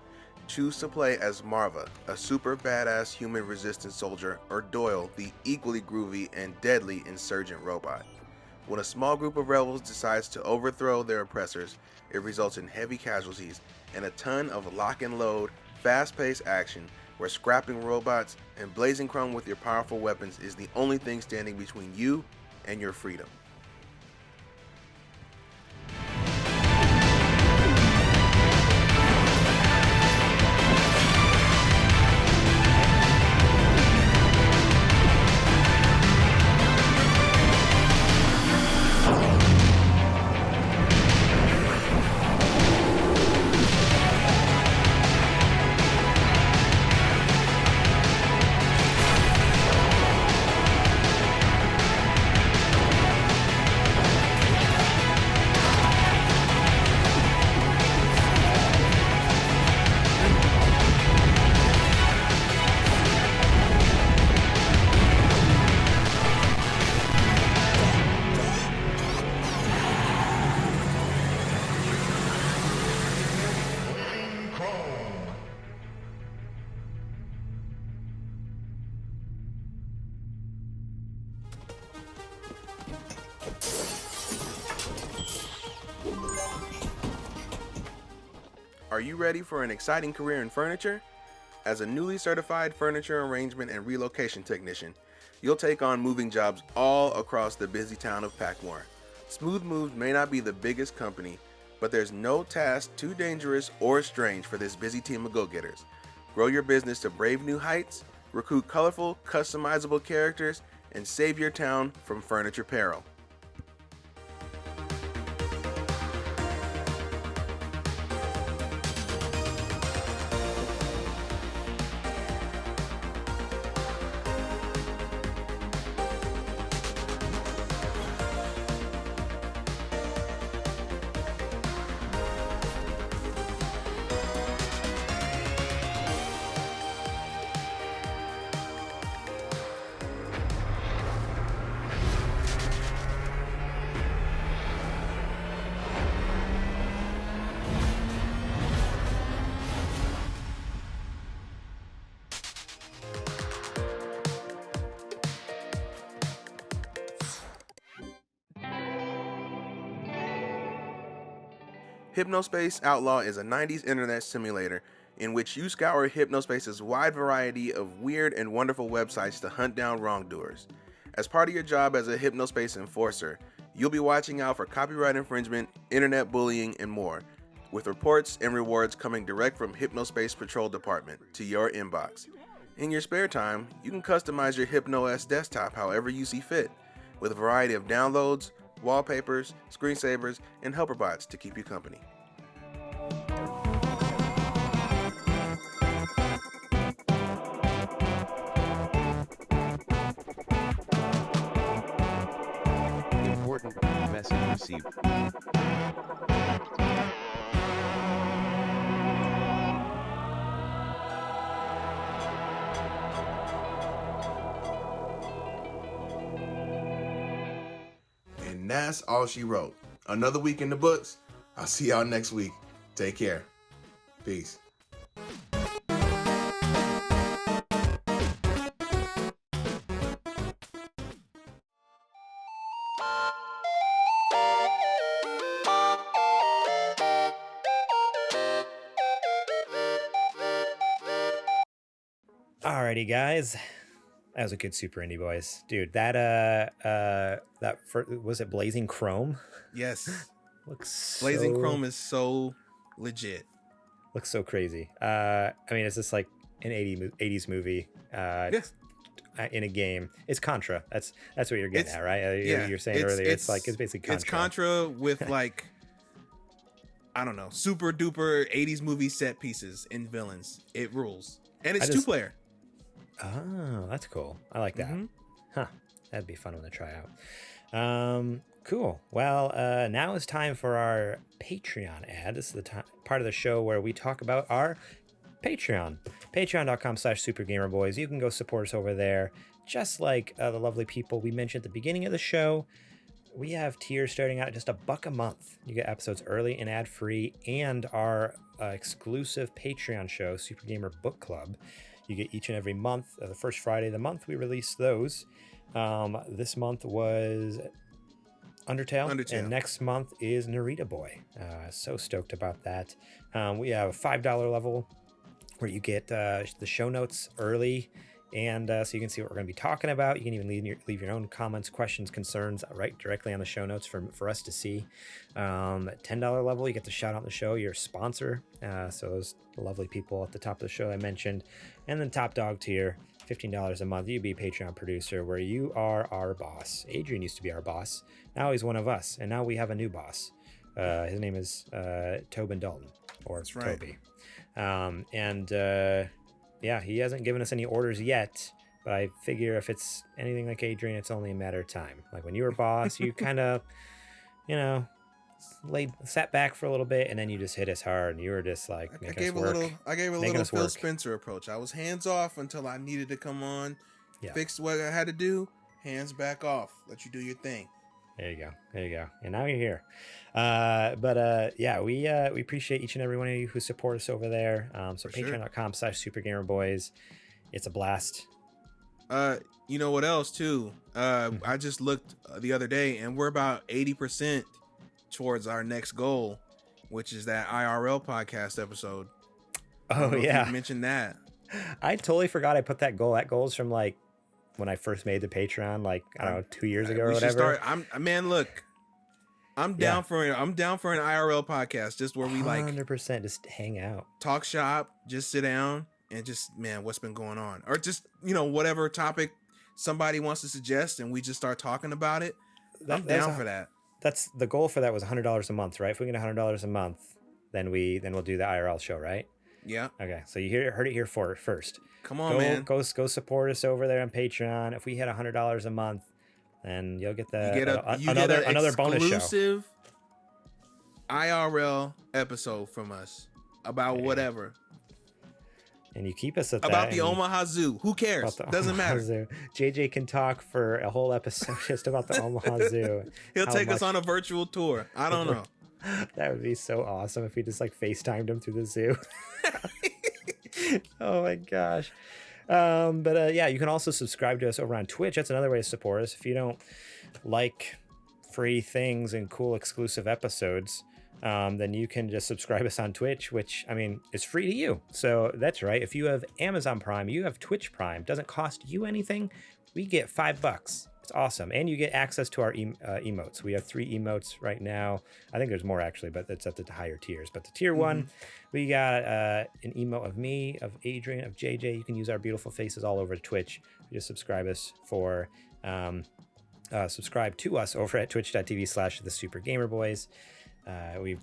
Speaker 3: Choose to play as Marva, a super badass human resistance soldier, or Doyle, the equally groovy and deadly insurgent robot. When a small group of rebels decides to overthrow their oppressors, it results in heavy casualties and a ton of lock and load, fast-paced action where scrapping robots and blazing chrome with your powerful weapons is the only thing standing between you and your freedom. Are you ready for an exciting career in furniture? As a newly certified furniture arrangement and relocation technician, you'll take on moving jobs all across the busy town of Packmore. Smooth Moves may not be the biggest company, but there's no task too dangerous or strange for this busy team of go-getters. Grow your business to brave new heights, recruit colorful, customizable characters, and save your town from furniture peril. Hypnospace Outlaw is a 90s internet simulator in which you scour Hypnospace's wide variety of weird and wonderful websites to hunt down wrongdoers. As part of your job as a Hypnospace enforcer, you'll be watching out for copyright infringement, internet bullying, and more, with reports and rewards coming direct from Hypnospace Patrol Department to your inbox. In your spare time, you can customize your HypnoS desktop however you see fit, with a variety of downloads, wallpapers, screensavers, and helper bots to keep you company.
Speaker 4: Important message received.
Speaker 3: And that's all she wrote. Another week in the books. I'll see y'all next week. Take care. Peace.
Speaker 1: Alrighty, guys. That was a good Super Indie Boys, dude. That was it Blazing Chrome?
Speaker 2: Yes.
Speaker 1: Looks
Speaker 2: Blazing
Speaker 1: so,
Speaker 2: Chrome is so legit.
Speaker 1: looks so crazy. I mean, it's just like an 80s movie
Speaker 2: Yes.
Speaker 1: in a game. It's Contra. That's what you're getting
Speaker 2: It's-
Speaker 1: at, right?
Speaker 2: yeah,
Speaker 1: You're saying earlier it's basically Contra.
Speaker 2: It's Contra with like, I don't know, super duper 80s movie set pieces and villains. It rules. And it's 2-player.
Speaker 1: Oh, that's cool. I like that.
Speaker 2: Mhm.
Speaker 1: Huh. That'd be a fun one to try out. Cool. Well, now is time for our Patreon ad. This is the part of the show where we talk about our Patreon. Patreon.com/SuperGamerBoys. You can go support us over there. Just like the lovely people we mentioned at the beginning of the show, we have tiers starting out at just $1 a month. You get episodes early and ad-free, and our exclusive Patreon show, Super Gamer Book Club. You get each and every month. The first Friday of the month, we release those. This month was Undertale, and next month is Narita Boy. So stoked about that. We have a $5 level where you get the show notes early, and so you can see what we're going to be talking about. You can even leave your own comments, questions, concerns right directly on the show notes for us to see. At $10 level, you get to shout out on the show your sponsor. So those lovely people at the top of the show I mentioned. And then top dog tier, $15 a month. You be a Patreon producer where you are our boss. Adrian used to be our boss. Now he's one of us, and now we have a new boss. His name is Tobin Dalton, or
Speaker 2: That's right.
Speaker 1: Toby. Yeah, he hasn't given us any orders yet, but I figure if it's anything like Adrian, it's only a matter of time. Like when you were boss, you kind of, sat back for a little bit, and then you just hit us hard, and you were just like,
Speaker 2: I gave a little Phil Spencer approach. I was hands off until I needed to come on, fix what I had to do, hands back off, let you do your thing.
Speaker 1: There you go. And now you're here. We appreciate each and every one of you who support us over there. So patreon.com/SuperGamerBoys. It's a blast.
Speaker 2: You know what else too? I just looked the other day, and we're about 80% towards our next goal, which is that IRL podcast episode.
Speaker 1: Oh yeah,
Speaker 2: you mentioned that.
Speaker 1: I totally forgot I put that goal. That goal's from like when I first made the Patreon, like I don't know, 2 years ago or whatever.
Speaker 2: I'm down for an IRL podcast, just where we
Speaker 1: 100% just hang out, talk
Speaker 2: shop, just sit down and just what's been going on, or just whatever topic somebody wants to suggest, and we just start talking about it. I'm down for that.
Speaker 1: That's the goal for that was $100 a month, right? If we get $100 a month, then we'll do the IRL show, right?
Speaker 2: Yeah.
Speaker 1: Okay, so you heard it here first.
Speaker 2: Come on, man.
Speaker 1: Go support us over there on Patreon. If we hit $100 a month, then you'll get another bonus show.
Speaker 2: Exclusive IRL episode from us about whatever.
Speaker 1: And you keep us at
Speaker 2: about the Omaha Zoo. Who cares? Doesn't matter.
Speaker 1: Zoo. JJ can talk for a whole episode just about the Omaha Zoo.
Speaker 2: He'll take us on a virtual tour. I don't know.
Speaker 1: That would be so awesome if we just FaceTimed him through the zoo. Oh my gosh. You can also subscribe to us over on Twitch. That's another way to support us. If you don't like free things and cool exclusive episodes, then you can just subscribe us on Twitch, which, I mean, is free to you. So that's right. If you have Amazon Prime, you have Twitch Prime, doesn't cost you anything. We get $5. It's awesome. And you get access to our emotes. We have 3 emotes right now. I think there's more actually, but that's at the higher tiers. But the tier 1, we got an emote of me, of Adrian, of JJ. You can use our beautiful faces all over Twitch. Just subscribe us for... subscribe to us over at twitch.tv/thesupergamerboys. We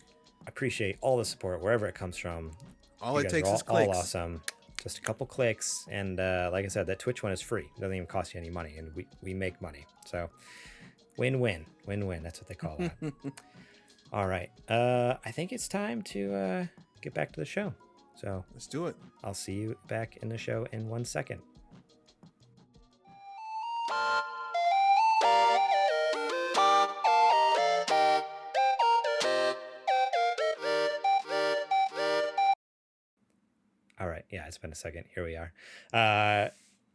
Speaker 1: appreciate all the support wherever it comes from.
Speaker 2: All it takes is clicks.
Speaker 1: All awesome. Just a couple clicks, and like I said, that Twitch one is free. It doesn't even cost you any money, and we make money. So win-win. That's what they call that. All right. I think it's time to get back to the show. So
Speaker 2: let's do it.
Speaker 1: I'll see you back in the show in 1 second. All right. Yeah, it's been a second. Here we are.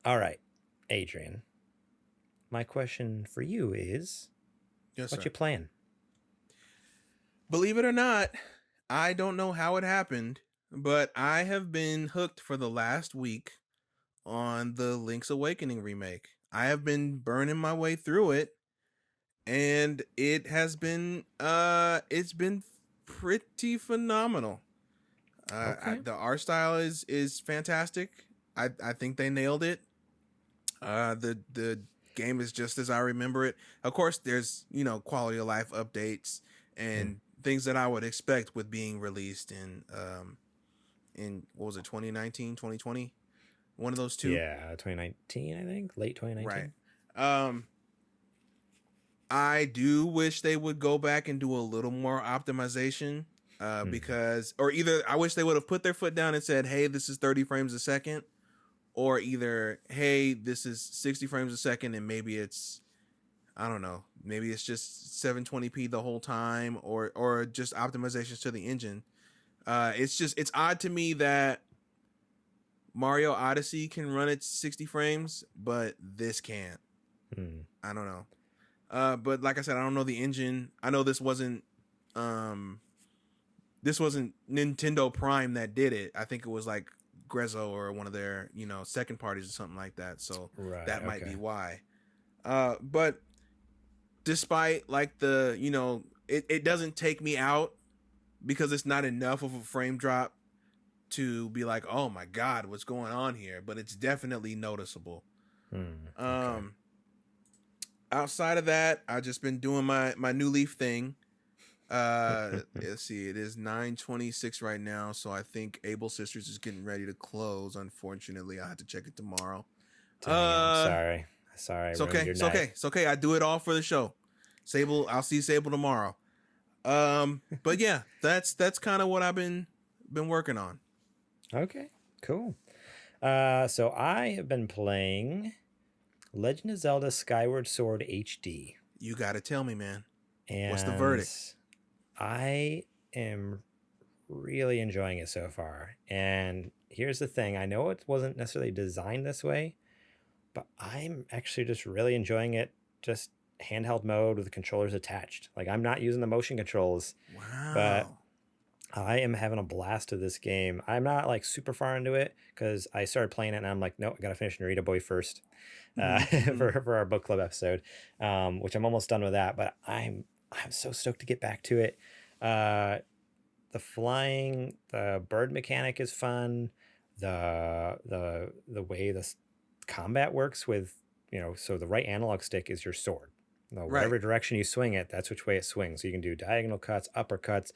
Speaker 1: All right, Adrian. My question for you is, what you playing?
Speaker 2: Believe it or not, I don't know how it happened, but I have been hooked for the last week on the Link's Awakening remake. I have been burning my way through it, and it has been it's been pretty phenomenal.
Speaker 1: Okay.
Speaker 2: The art style is fantastic. I think they nailed it. The game is just as I remember it. Of course, there's quality of life updates and things that I would expect with being released in what was it, 2019, 2020? One of those two.
Speaker 1: Yeah, 2019, I think, late 2019.
Speaker 2: Right. I do wish they would go back and do a little more optimization. Because, or either I wish they would have put their foot down and said, hey, this is 30 frames a second, or either, hey, this is 60 frames a second, and maybe it's, I don't know, maybe it's just 720p the whole time, or just optimizations to the engine. It's odd to me that Mario Odyssey can run at 60 frames, but this can't. I don't know. But like I said, I don't know the engine. I know this wasn't Nintendo Prime that did it. I think it was like Grezzo or one of their, second parties or something like that. So that might be why. But despite like the, it doesn't take me out because it's not enough of a frame drop to be like, oh my God, what's going on here? But it's definitely noticeable. Outside of that, I've just been doing my New Leaf thing. Let's see, it is 9:26 right now, so I think Able Sisters is getting ready to close. Unfortunately, I have to check it tomorrow.
Speaker 1: Sorry.
Speaker 2: It's okay. I do it all for the show. Sable, I'll see Sable tomorrow. But yeah, that's kind of what I've been working on.
Speaker 1: Okay, cool. So I have been playing Legend of Zelda Skyward Sword HD.
Speaker 2: You got to tell me, man.
Speaker 1: And
Speaker 2: what's the verdict?
Speaker 1: I am really enjoying it so far. And here's the thing. I know it wasn't necessarily designed this way, but I'm actually just really enjoying it just handheld mode with the controllers attached. Like, I'm not using the motion controls.
Speaker 2: Wow.
Speaker 1: But I am having a blast with this game. I'm not like super far into it because I started playing it and I'm like, no, I got to finish Narita Boy first for our book club episode, which I'm almost done with that. But I'm so stoked to get back to it. The flying, the bird mechanic is fun. The way the combat works with, so the right analog stick is your sword. Whatever direction you swing it, that's which way it swings. So you can do diagonal cuts, uppercuts,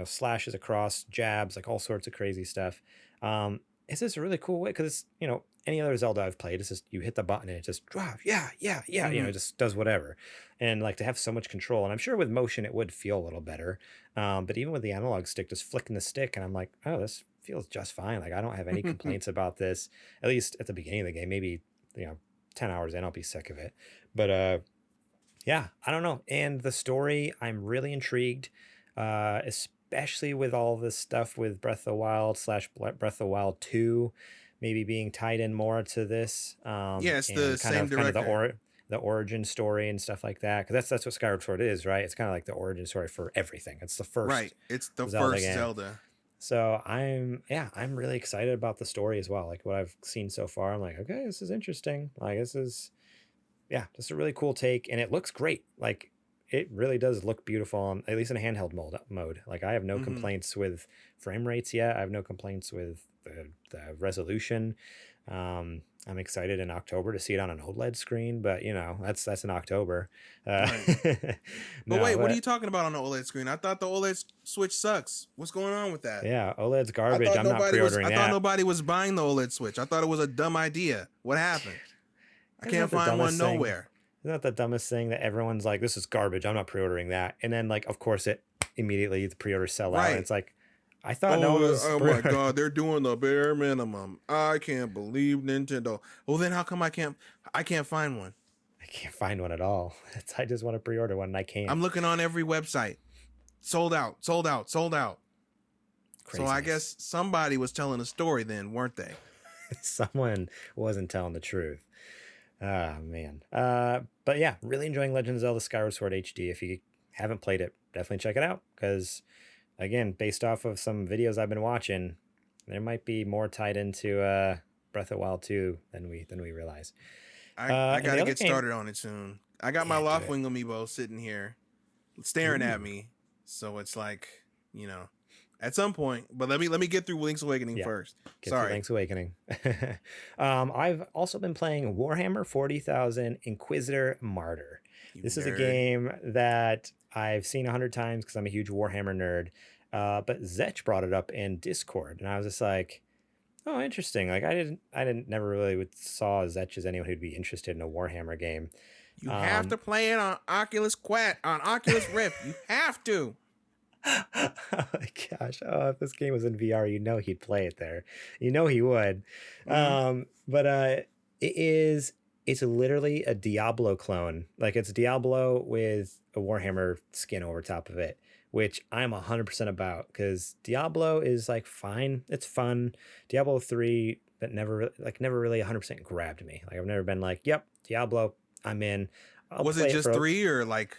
Speaker 1: slashes across, jabs, like all sorts of crazy stuff. It's just a really cool way because it's, any other Zelda I've played, it's just you hit the button and it just it just does whatever. And like to have so much control, and I'm sure with motion it would feel a little better. But even with the analog stick, just flicking the stick, and I'm like, oh, this feels just fine. Like I don't have any complaints about this, at least at the beginning of the game. Maybe 10 hours in I'll be sick of it. But yeah, I don't know. And the story, I'm really intrigued, especially with all this stuff with Breath of the Wild / Breath of the Wild 2 maybe being tied in more to this.
Speaker 2: It's the same director.
Speaker 1: the origin story and stuff like that, because that's what Skyward Sword is, right? It's kind of like the origin story for everything. It's the first,
Speaker 2: Right. It's the
Speaker 1: Zelda
Speaker 2: first
Speaker 1: game.
Speaker 2: Zelda.
Speaker 1: So I'm really excited about the story as well. Like what I've seen so far, I'm like, okay, this is interesting. Like this is, just a really cool take, and it looks great. Like it really does look beautiful, on, at least in a handheld mode. Like I have no complaints with frame rates yet. I have no complaints with the resolution. I'm excited in October to see it on an OLED screen, but that's in October.
Speaker 2: Right. But wait, what are you talking about on the OLED screen? I thought the OLED Switch sucks. What's going on with that?
Speaker 1: Yeah, OLED's garbage. I'm not pre-ordering that.
Speaker 2: I thought nobody was buying the OLED Switch. I thought it was a dumb idea. What happened? I can't find one nowhere.
Speaker 1: Isn't that the dumbest thing that everyone's like, this is garbage, I'm not pre-ordering that? And then like, of course, it immediately the pre-orders sell out. And it's like, I thought no one was.
Speaker 2: Oh my God, they're doing the bare minimum. I can't believe Nintendo. Well, then how come I can't find one?
Speaker 1: I can't find one at all. I just want to pre-order one and I can't.
Speaker 2: I'm looking on every website. Sold out, sold out, sold out. Craziness. So I guess somebody was telling a story then, weren't they?
Speaker 1: Someone wasn't telling the truth. Ah, man. But yeah, really enjoying Legend of Zelda Skyward Sword HD. If you haven't played it, definitely check it out, because again, based off of some videos I've been watching, there might be more tied into Breath of the Wild 2 than we realize.
Speaker 2: I gotta get started on it soon. I got my Loftwing amiibo sitting here staring at me. So it's like, at some point, but let me get through Link's Awakening first. Sorry.
Speaker 1: Link's Awakening. I've also been playing Warhammer 40,000 Inquisitor Martyr. This is a game that I've seen 100 times because I'm a huge Warhammer nerd. But Zetch brought it up in Discord, and I was just like, oh, interesting. Like I never really saw Zetch as anyone who'd be interested in a Warhammer game.
Speaker 2: You have to play it on Oculus Rift. You have to.
Speaker 1: Oh my gosh. Oh, if this game was in VR, he'd play it there. He would. But it's literally a Diablo clone. Like it's Diablo with a Warhammer skin over top of it, which I'm 100% about, because Diablo is like fine. It's fun. Diablo 3, but never really 100% grabbed me. Like I've never been like, yep, Diablo, I'm in.
Speaker 2: Was it just 3 or like?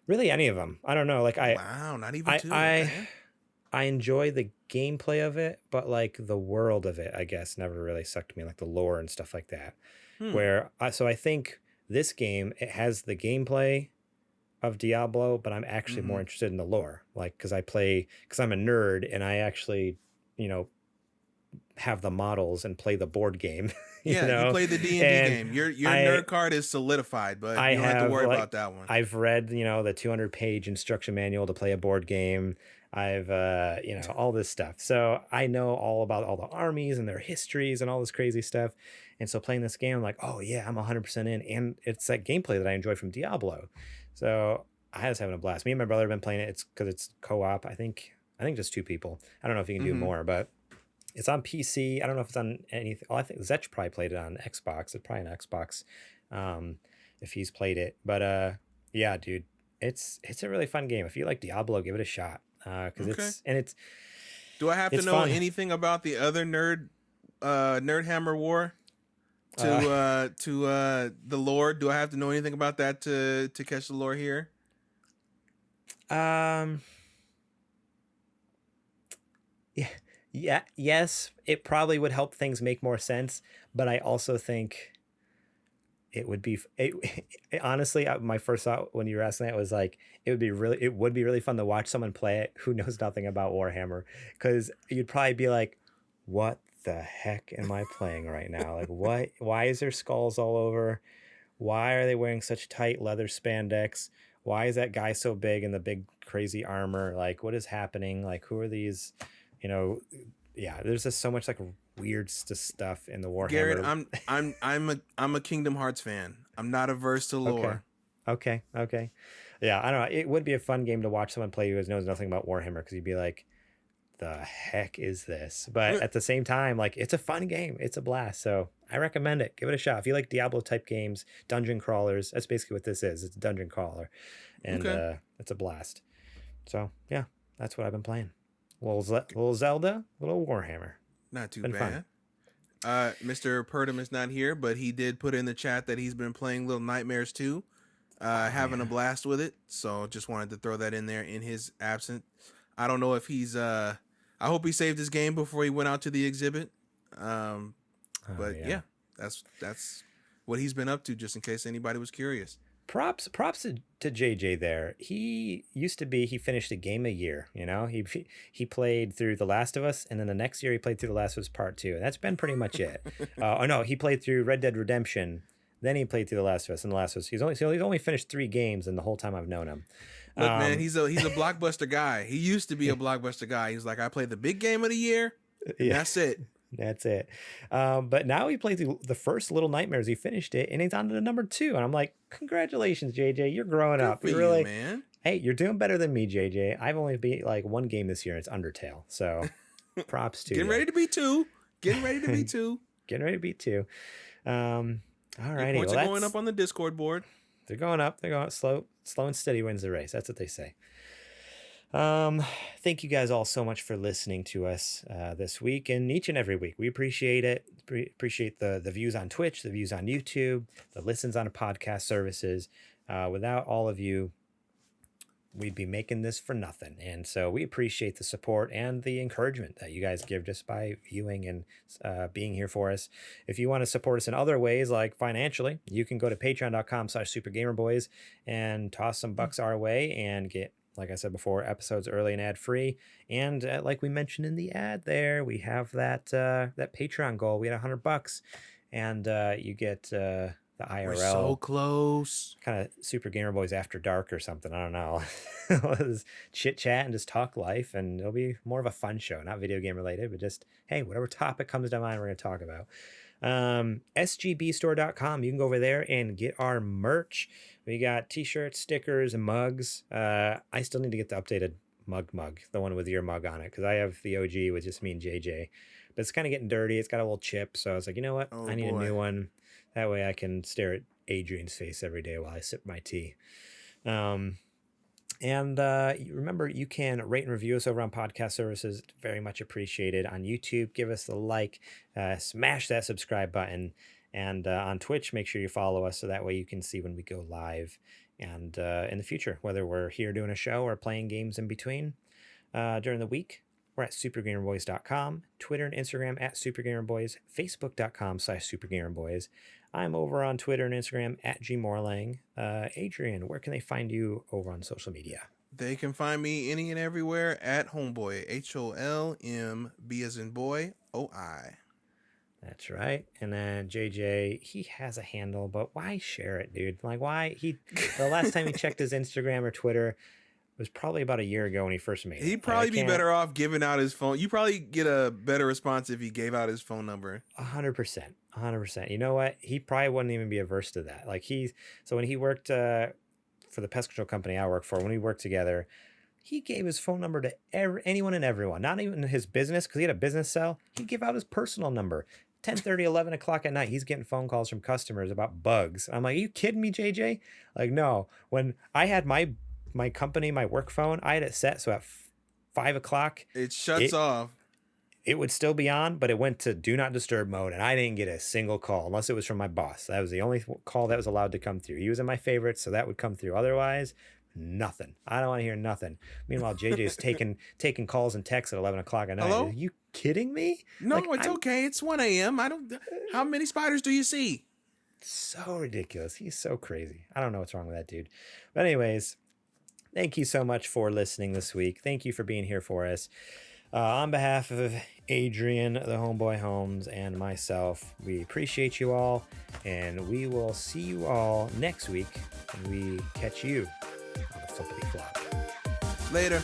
Speaker 1: Really any of them. I don't know. Like
Speaker 2: wow, not even 2.
Speaker 1: I enjoy the gameplay of it, but like the world of it, I guess, never really sucked me, like the lore and stuff like that. So I think this game, it has the gameplay of Diablo, but I'm actually more interested in the lore. Like, because I'm a nerd and I actually, have the models and play the board game.
Speaker 2: You play the D&D game. Your nerd card is solidified, but you don't have to worry about that one.
Speaker 1: I've read, the 200-page instruction manual to play a board game. I've, all this stuff. So I know all about all the armies and their histories and all this crazy stuff. And so playing this game, I'm like, oh yeah, I'm 100% in. And it's that gameplay that I enjoy from Diablo. So I was having a blast. Me and my brother have been playing it. It's because it's co-op. I think just 2 people. I don't know if you can do more, but it's on PC. I don't know if it's on anything. Oh, I think Zetch probably played it on Xbox. It's probably an Xbox if he's played it. But yeah, dude, it's a really fun game. If you like Diablo, give it a shot. Because it's.
Speaker 2: Do I have to know anything about the other Nerdhammer War? To the lore? Do I have to know anything about that to catch the lore here?
Speaker 1: Yeah. Yes, it probably would help things make more sense, but I also think it would be honestly, my first thought when you were asking that was like, it would be really fun to watch someone play it who knows nothing about Warhammer, because you'd probably be like, what the heck am I playing right now? Like, why is there skulls all over? Why are they wearing such tight leather spandex? Why is that guy so big in the big crazy armor? Like, what is happening? Like, who are these? There's just so much like weird stuff in the Warhammer.
Speaker 2: Garrett, I'm a Kingdom Hearts fan. I'm not averse to lore.
Speaker 1: Okay. Yeah, I don't know. It would be a fun game to watch someone play who knows nothing about Warhammer, because you'd be like, the heck is this? But at the same time, like, it's a fun game. It's a blast. So I recommend it. Give it a shot. If you like Diablo type games, dungeon crawlers, that's basically what this is. It's a dungeon crawler, and it's a blast. So yeah, that's what I've been playing. Little Zelda, little Warhammer.
Speaker 2: Not too
Speaker 1: been
Speaker 2: bad.
Speaker 1: Fun.
Speaker 2: Mr. Purdom is not here, but he did put in the chat that he's been playing Little Nightmares 2, having a blast with it. So just wanted to throw that in there in his absence. I don't know if he's. I hope he saved his game before he went out to the exhibit. But yeah, that's what he's been up to. Just in case anybody was curious.
Speaker 1: Props to JJ there. He finished a game a year, you know. He played through The Last of Us, and then the next year he played through The Last of Us Part 2. And that's been pretty much it. He played through Red Dead Redemption, then he played through The Last of Us and The Last of Us. He's only finished 3 games in the whole time I've known him.
Speaker 2: Look, man, he's a blockbuster guy. He used to be a blockbuster guy. He's like, I played the big game of the year, and that's it.
Speaker 1: That's it. But now he played through the first Little Nightmares. He finished it, and he's on to number 2. And I'm like, congratulations, JJ. You're growing up. You're really, man. Hey, you're doing better than me, JJ. I've only beat like 1 game this year, and it's Undertale. So props to you.
Speaker 2: Getting ready to be 2. Getting ready to be 2.
Speaker 1: Getting ready to be 2. All righty.
Speaker 2: Points are going up on the Discord board.
Speaker 1: They're going up. They're going up. Slow and steady wins the race. That's what they say. Thank you guys all so much for listening to us this week and each and every week. We appreciate it. Appreciate the views on Twitch, the views on YouTube, the listens on podcast services. Without all of you, we'd be making this for nothing. And so we appreciate the support and the encouragement that you guys give just by viewing and being here for us. If you want to support us in other ways, like financially, you can go to patreon.com/supergamerboys and toss some bucks our way and get, like I said before, episodes early and ad-free. And like we mentioned in the ad there, we have that Patreon goal. We had $100, and you get the IRL.
Speaker 2: We're so close.
Speaker 1: Kind of Super Gamer Boys After Dark or something. I don't know. Just chit chat and just talk life, and it'll be more of a fun show, not video game related, but just, hey, whatever topic comes to mind, we're going to talk about. sgbstore.com. You can go over there and get our merch. We got t-shirts, stickers, and mugs. I still need to get the updated mug, the one with your mug on it, because I have the OG with just me and JJ. But it's kind of getting dirty. It's got a little chip, so I was like, you know what? I need a new one. That way I can stare at Adrian's face every day while I sip my tea. And remember, you can rate and review us over on podcast services. It's very much appreciated. On YouTube, give us the like, smash that subscribe button. And on Twitch, make sure you follow us so that way you can see when we go live. And in the future, whether we're here doing a show or playing games in between during the week, we're at supergamerboys.com, Twitter and Instagram at supergamerboys, facebook.com/supergamerboys. I'm over on Twitter and Instagram at gmorlang. Adrian, where can they find you over on social media?
Speaker 2: They can find me any and everywhere at Homeboy, HOLMB as in boy, OI.
Speaker 1: That's right. And then JJ, he has a handle, but why share it, dude? Like, why? The last time he checked his Instagram or Twitter was probably about a year ago when he first made it.
Speaker 2: He'd probably be better off giving out his phone. You probably get a better response if he gave out his phone number.
Speaker 1: 100%. You know what? He probably wouldn't even be averse to that. Like so when he worked for the pest control company I work for, when we worked together, he gave his phone number to anyone and everyone, not even his business, because he had a business cell. He'd give out his personal number. 10:30, 11 o'clock at night, he's getting phone calls from customers about bugs. I'm like, are you kidding me, JJ? Like, no. When I had my company, my work phone, I had it set so at 5 o'clock,
Speaker 2: it shuts off.
Speaker 1: It would still be on, but it went to do not disturb mode, and I didn't get a single call unless it was from my boss. That was the only call that was allowed to come through. He was in my favorites, so that would come through. Otherwise, nothing. I don't want to hear nothing. Meanwhile, JJ's taking calls and texts at 11 o'clock at night.
Speaker 2: Hello?
Speaker 1: Are you kidding me?
Speaker 2: No, it's okay. It's 1 a.m. How many spiders do you see?
Speaker 1: So ridiculous. He's so crazy. I don't know what's wrong with that dude. But anyways, thank you so much for listening this week. Thank you for being here for us. On behalf of Adrian, the Homeboy Holmes, and myself, we appreciate you all, and we will see you all next week when we catch you on the flippity flop.
Speaker 2: Later.